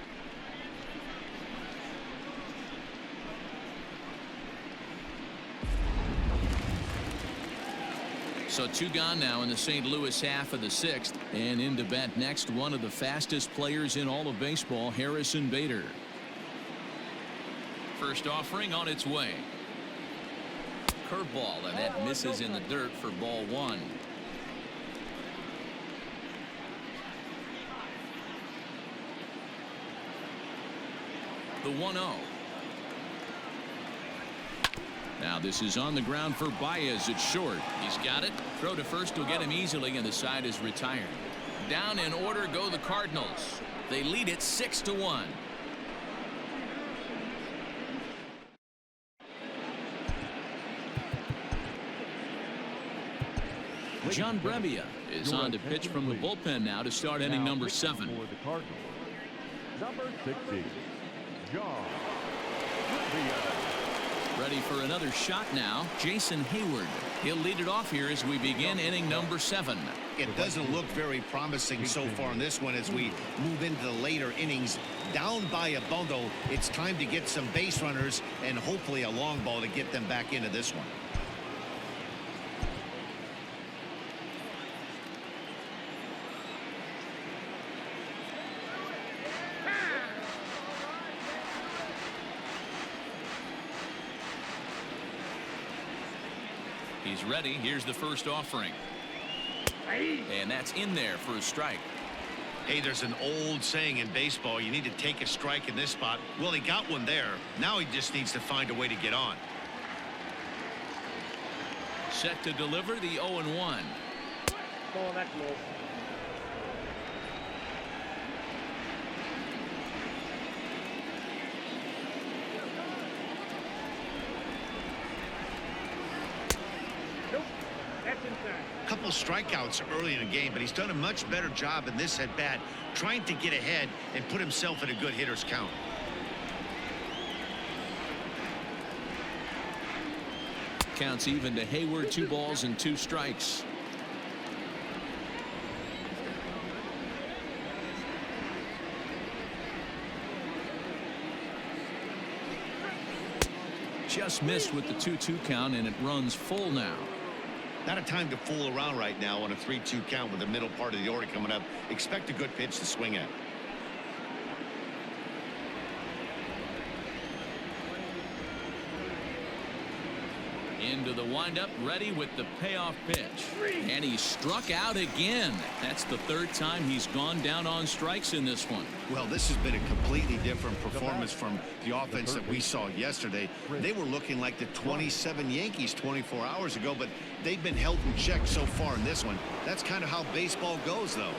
So 2 gone now in the St. Louis half of the 6th. And in to bat next, one of the fastest players in all of baseball, Harrison Bader. First offering on its way. Curveball, and that misses in the dirt for ball 1. The 1-0. Now this is on the ground for Baez at short. He's got it. Throw to first will get him easily, and the side is retired. Down in order go the Cardinals. They lead it 6-1. John Brebbia is on to pitch from the bullpen now to start inning number 7. For the Cardinals, number 60, John Brebbia. Ready for another shot now, Jason Hayward. He'll lead it off here as we begin inning number 7. It doesn't look very promising so far in this one as we move into the later innings. Down by a bundle, it's time to get some base runners and hopefully a long ball to get them back into this one. He's ready. Here's the first offering. And that's in there for a strike. Hey, there's an old saying in baseball, you need to take a strike in this spot. Well, he got one there. Now he just needs to find a way to get on. Set to deliver the 0-1. Ball that close. Couple strikeouts early in the game, but he's done a much better job in this at bat trying to get ahead and put himself in a good hitter's count. Counts even to Hayward. 2 balls and 2 strikes. Just missed with the 2-2 count, and it runs full now. Not a time to fool around right now on a 3-2 count with the middle part of the order coming up. Expect a good pitch to swing at. Into the windup, ready with the payoff pitch. And he struck out again. That's the 3rd time he's gone down on strikes in this one. Well, this has been a completely different performance from the offense that we saw yesterday. They were looking like the 27 Yankees 24 hours ago, but they've been held in check so far in this one. That's kind of how baseball goes, though.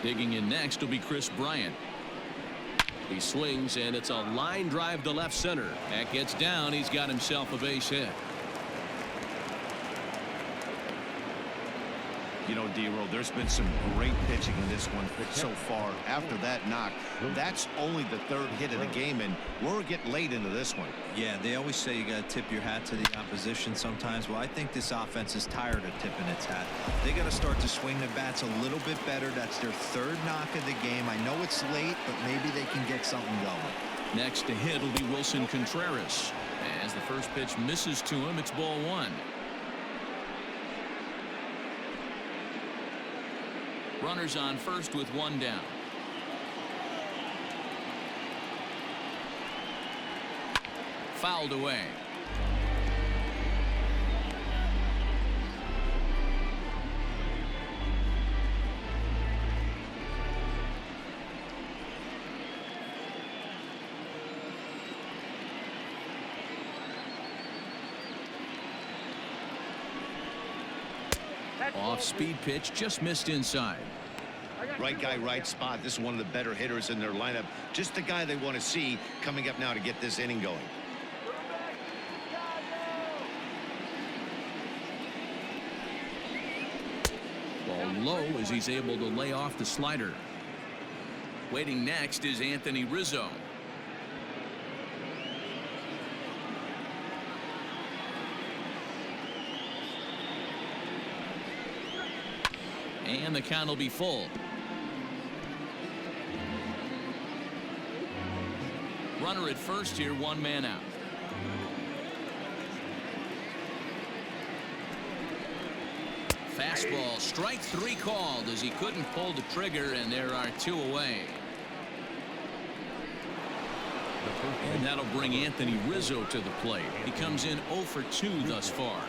Digging in next will be Chris Bryant. He swings, and it's a line drive to left center. That gets down. He's got himself a base hit. You know, D-Roll, there's been some great pitching in this one so far. After that knock, that's only the third hit of the game, and we're getting late into this one. Yeah, they always say you got to tip your hat to the opposition sometimes. Well, I think this offense is tired of tipping its hat. They got to start to swing the bats a little bit better. That's their third knock of the game. I know it's late, but maybe they can get something going. Next to hit will be Wilson Contreras. As the first pitch misses to him, it's ball one. Runners on first with one down. Fouled away. Off-speed pitch just missed inside. Right guy, right spot. This is one of the better hitters in their lineup. Just the guy they want to see coming up now to get this inning going. Ball low as he's able to lay off the slider. Waiting next is Anthony Rizzo. And the count will be full. Runner at first here, one man out. Fastball, strike three called as he couldn't pull the trigger, and there are two away. And that'll bring Anthony Rizzo to the plate. He comes in 0 for 2 thus far.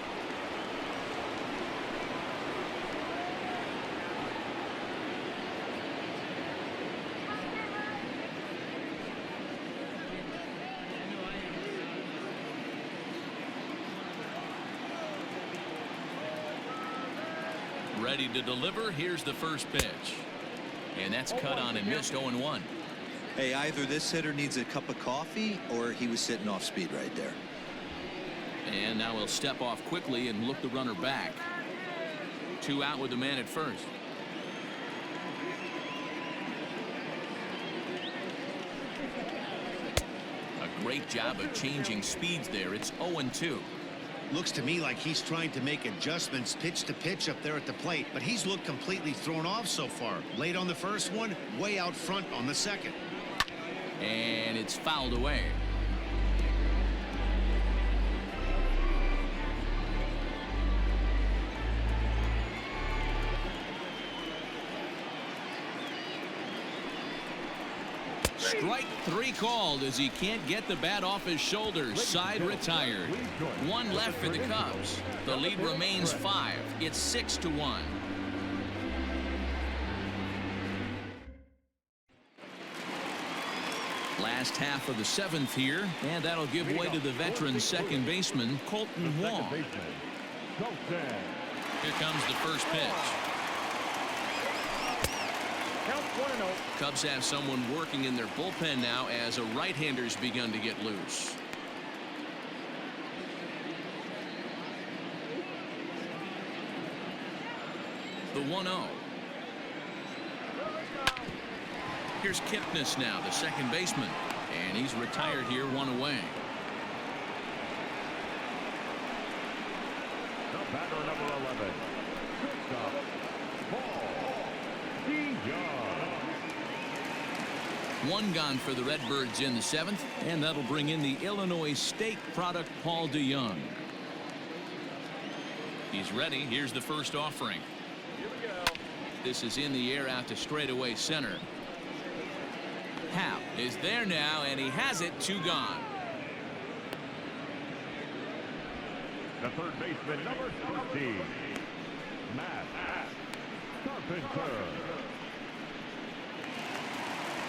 Ready to deliver. Here's the first pitch. And that's cut on and missed. 0-1. Hey, either this hitter needs a cup of coffee or he was sitting off speed right there. And now he'll step off quickly and look the runner back. 2 out with the man at first. A great job of changing speeds there. It's 0-2. Looks to me like he's trying to make adjustments pitch to pitch up there at the plate, but he's looked completely thrown off so far. Late on the first one, way out front on the second. And it's fouled away. Strike 3 called as he can't get the bat off his shoulders. Side retired. 1 left for the Cubs. The lead remains 5. It's 6-1. Last half of the 7th here, and that'll give way to the veteran second baseman Colton Wong. Here comes the first pitch. Cubs have someone working in their bullpen now as a right-hander's begun to get loose. The 1-0. Here's Kipnis now, the second baseman, and he's retired here, 1 away. The batter, number 11. One gone for the Redbirds in the 7th, and that'll bring in the Illinois State product Paul DeYoung. He's ready. Here's the first offering. Here we go. This is in the air out to straightaway center. Happ is there now, and he has it. 2 gone. The third baseman, number 13, Matt Carpenter.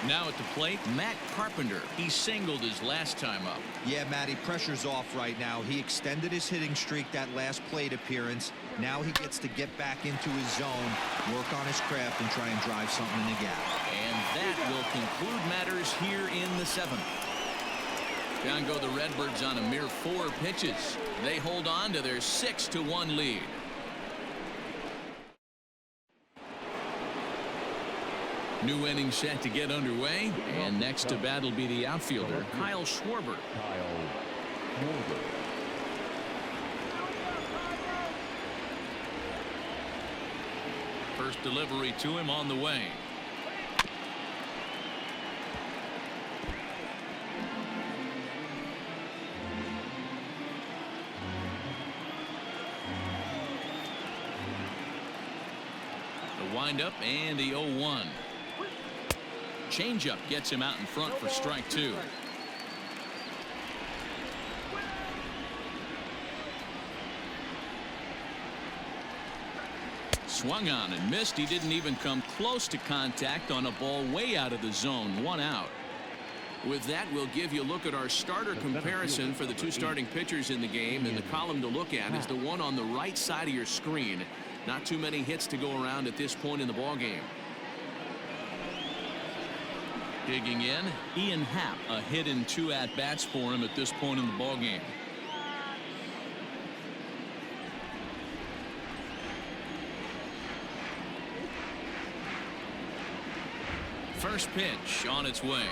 Now at the plate, Matt Carpenter. He singled his last time up. Yeah, Matty, pressure's off right now. He extended his hitting streak that last plate appearance. Now he gets to get back into his zone, work on his craft, and try and drive something in the gap. And that will conclude matters here in the 7th. Down go the Redbirds on a mere 4 pitches. They hold on to their 6-1 lead. New inning set to get underway, and next to bat will be the outfielder, Kyle Schwarber. Kyle Schwarber. First delivery to him on the way. The windup and the 0-1. Changeup gets him out in front for strike two. Swung on and missed. He didn't even come close to contact on a ball way out of the zone. 1 out. With that, we'll give you a look at our starter comparison for the two starting pitchers in the game, and the column to look at is the one on the right side of your screen. Not too many hits to go around at this point in the ball game. Digging in, Ian Happ, a hit and 2 at-bats for him at this point in the ball game. First pitch on its way.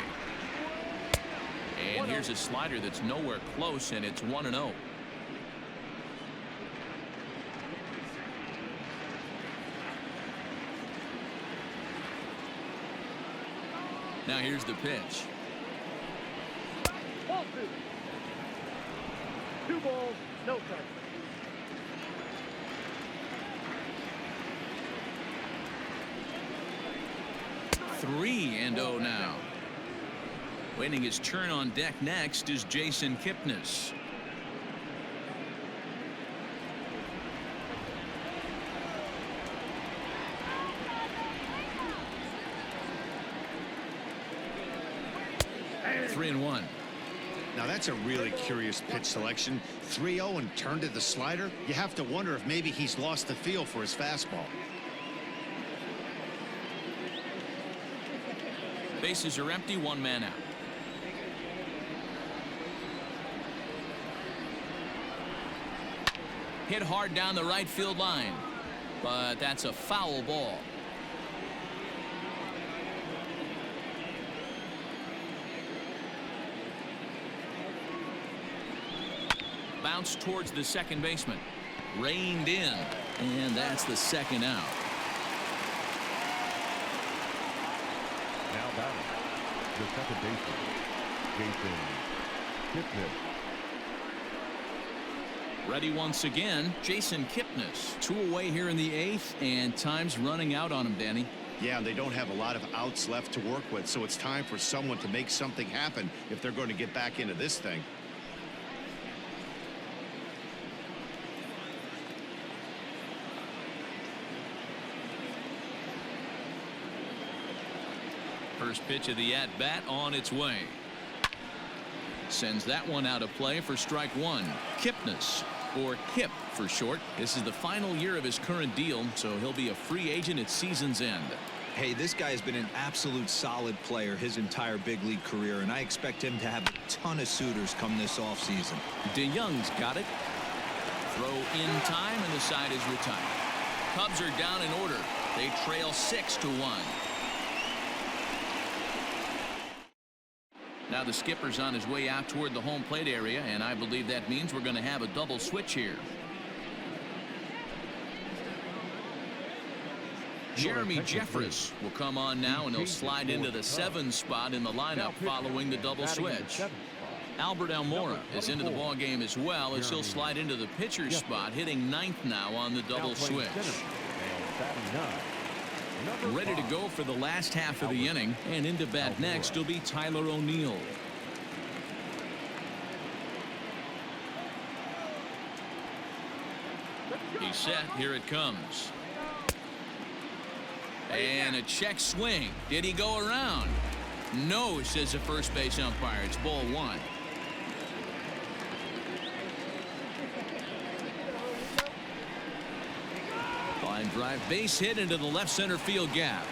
And here's a slider that's nowhere close, and it's 1-0. Now here's the pitch. 2 balls, no strikes. 3-0 now. Waiting his turn on deck next is Jason Kipnis. And 3-1. Now that's a really curious pitch selection. 3-0 and turned to the slider. You have to wonder if maybe he's lost the feel for his fastball. Bases are empty, 1 man out. Hit hard down the right field line, but that's a foul ball. Bounce towards the second baseman. Reined in, and that's the 2nd out. Now batting, the second baseman, Jason Kipnis. Ready once again, Jason Kipnis. 2 away here in the 8th, and time's running out on him, Danny. Yeah, they don't have a lot of outs left to work with, so it's time for someone to make something happen if they're going to get back into this thing. First pitch of the at-bat on its way. Sends that one out of play for strike 1. Kipnis, or Kip for short. This is the final year of his current deal, so he'll be a free agent at season's end. Hey, this guy has been an absolute solid player his entire big league career, and I expect him to have a ton of suitors come this offseason. DeYoung's got it. Throw in time, and the side is retired. Cubs are down in order. They trail 6-1. Now the skipper's on his way out toward the home plate area, and I believe that means we're going to have a double switch here. Jeremy Jeffress will come on now, and he'll slide into the 7 spot in the lineup following the double switch. Albert Almora is into the ball game as well, as he'll slide into the pitcher spot, hitting 9th now on the double switch. Ready to go for the last half of the inning, and into bat next will be Tyler O'Neill. He's set. Here it comes. And a check swing. Did he go around? No, says the first base umpire. It's ball 1. Line drive, base hit into the left center field gap.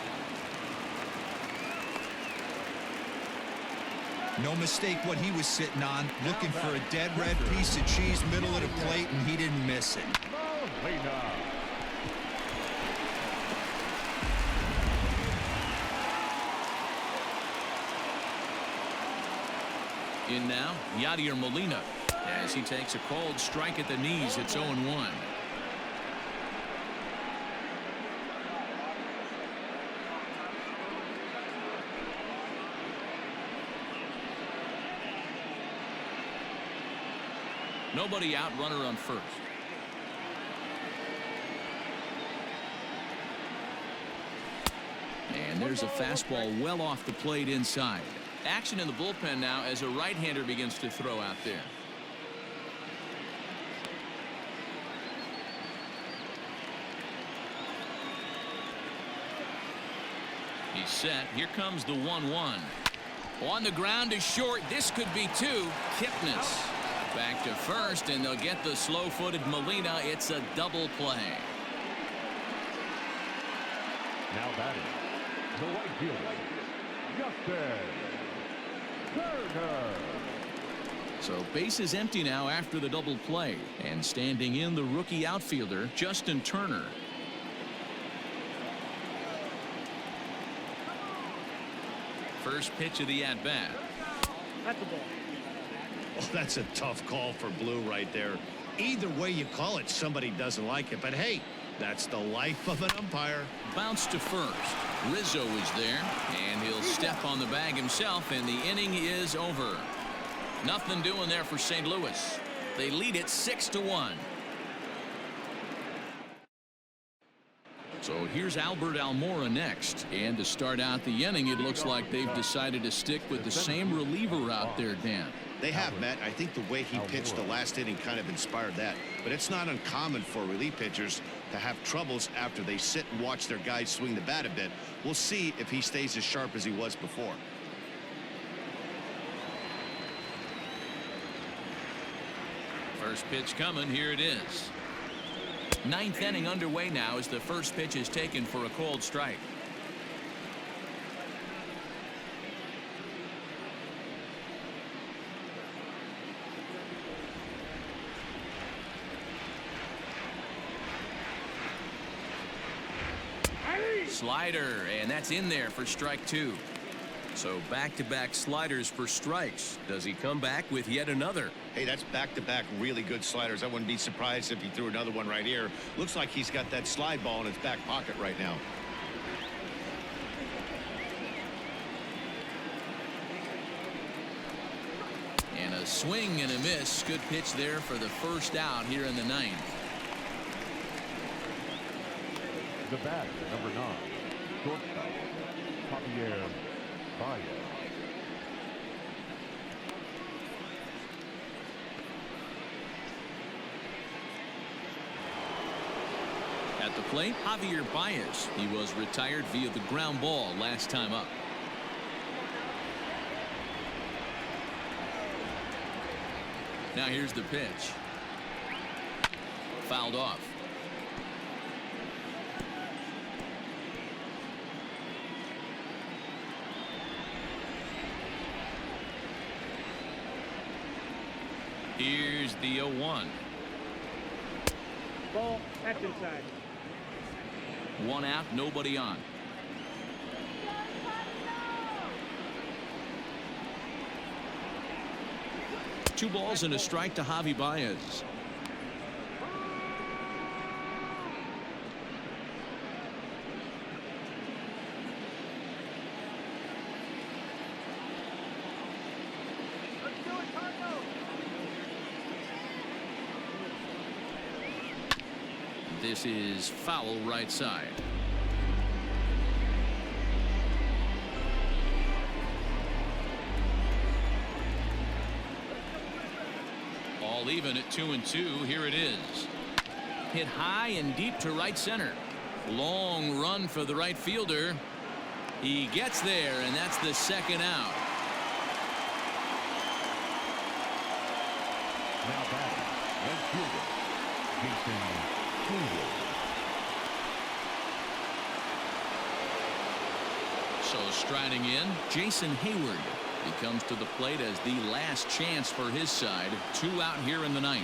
No mistake what he was sitting on, looking for a dead red piece of cheese middle of the plate, and he didn't miss it. In now, Yadier Molina, as he takes a cold strike at the knees. It's 0-1. Nobody out, runner on first. And there's a fastball well off the plate inside. Action in the bullpen now as a right-hander begins to throw out there. He's set. Here comes the 1-1. On the ground is short. This could be two. Kipnis back to first, and they'll get the slow-footed Molina. It's a double play. Now batting, the right fielder, Justin Turner. So base is empty now after the double play, and standing in the rookie outfielder Justin Turner. First pitch of the at-bat. That's the ball. Oh, that's a tough call for Blue right there. Either way you call it, somebody doesn't like it. But hey, that's the life of an umpire. Bounce to first. Rizzo is there, and he'll step on the bag himself, and the inning is over. Nothing doing there for St. Louis. They lead it 6-1. So here's Albert Almora next. And to start out the inning, it looks like they've decided to stick with the same reliever out there, Dan. They have, Matt. I think the way he pitched the last inning kind of inspired that. But it's not uncommon for relief pitchers to have troubles after they sit and watch their guys swing the bat a bit. We'll see if he stays as sharp as he was before. First pitch coming. Here it is. Ninth inning underway now as the first pitch is taken for a cold strike. Slider, and that's in there for strike two. So back-to-back sliders for strikes. Does he come back with yet another? Hey, that's back-to-back really good sliders. I wouldn't be surprised if he threw another one right here. Looks like he's got that slide ball in his back pocket right now. And a swing and a miss. Good pitch there for the first out here in the ninth. The batter, number 9, shortstop, Javier Baez. At the plate, Javier Baez. He was retired via the ground ball last time up. Now here's the pitch. Fouled off. Here's the 0-1. Ball. That's inside. One out, nobody on. Two balls and a strike to Javi Baez. This is foul right side. All even at 2-2. Here it is. Hit high and deep to right center. Long run for the right fielder. He gets there, and that's the second out. Now batting, right fielder, Jason. So striding in, Jason Hayward. He comes to the plate as the last chance for his side. 2 out here in the ninth.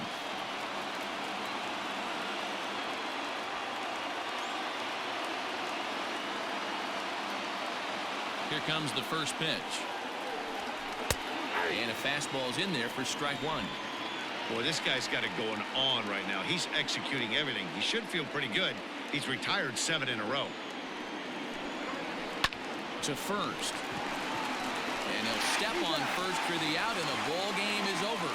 Here comes the first pitch. And a fastball's in there for strike one. Boy, this guy's got it going on right now. He's executing everything. He should feel pretty good. He's retired 7 in a row. To first. And he'll step on first for the out, and the ball game is over.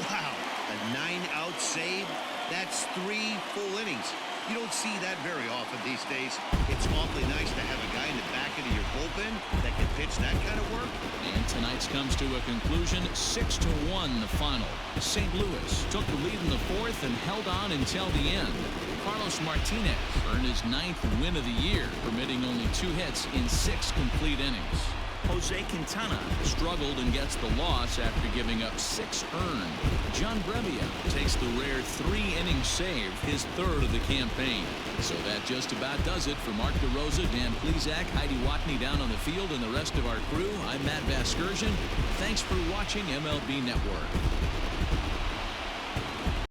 Wow, a 9-out save. That's 3 full innings. You don't see that very often these days. It's awfully nice to have a guy in the back end of your bullpen that can pitch that kind of work. And tonight's comes to a conclusion, 6-1 the final. St. Louis took the lead in the 4th and held on until the end. Carlos Martinez earned his 9th win of the year, permitting only 2 hits in 6 complete innings. Jose Quintana struggled and gets the loss after giving up 6 earned. John Brebbia takes the rare 3-inning save, his 3rd of the campaign. So that just about does it for Mark DeRosa, Dan Plesac, Heidi Watney down on the field, and the rest of our crew. I'm Matt Vasgersian. Thanks for watching MLB Network.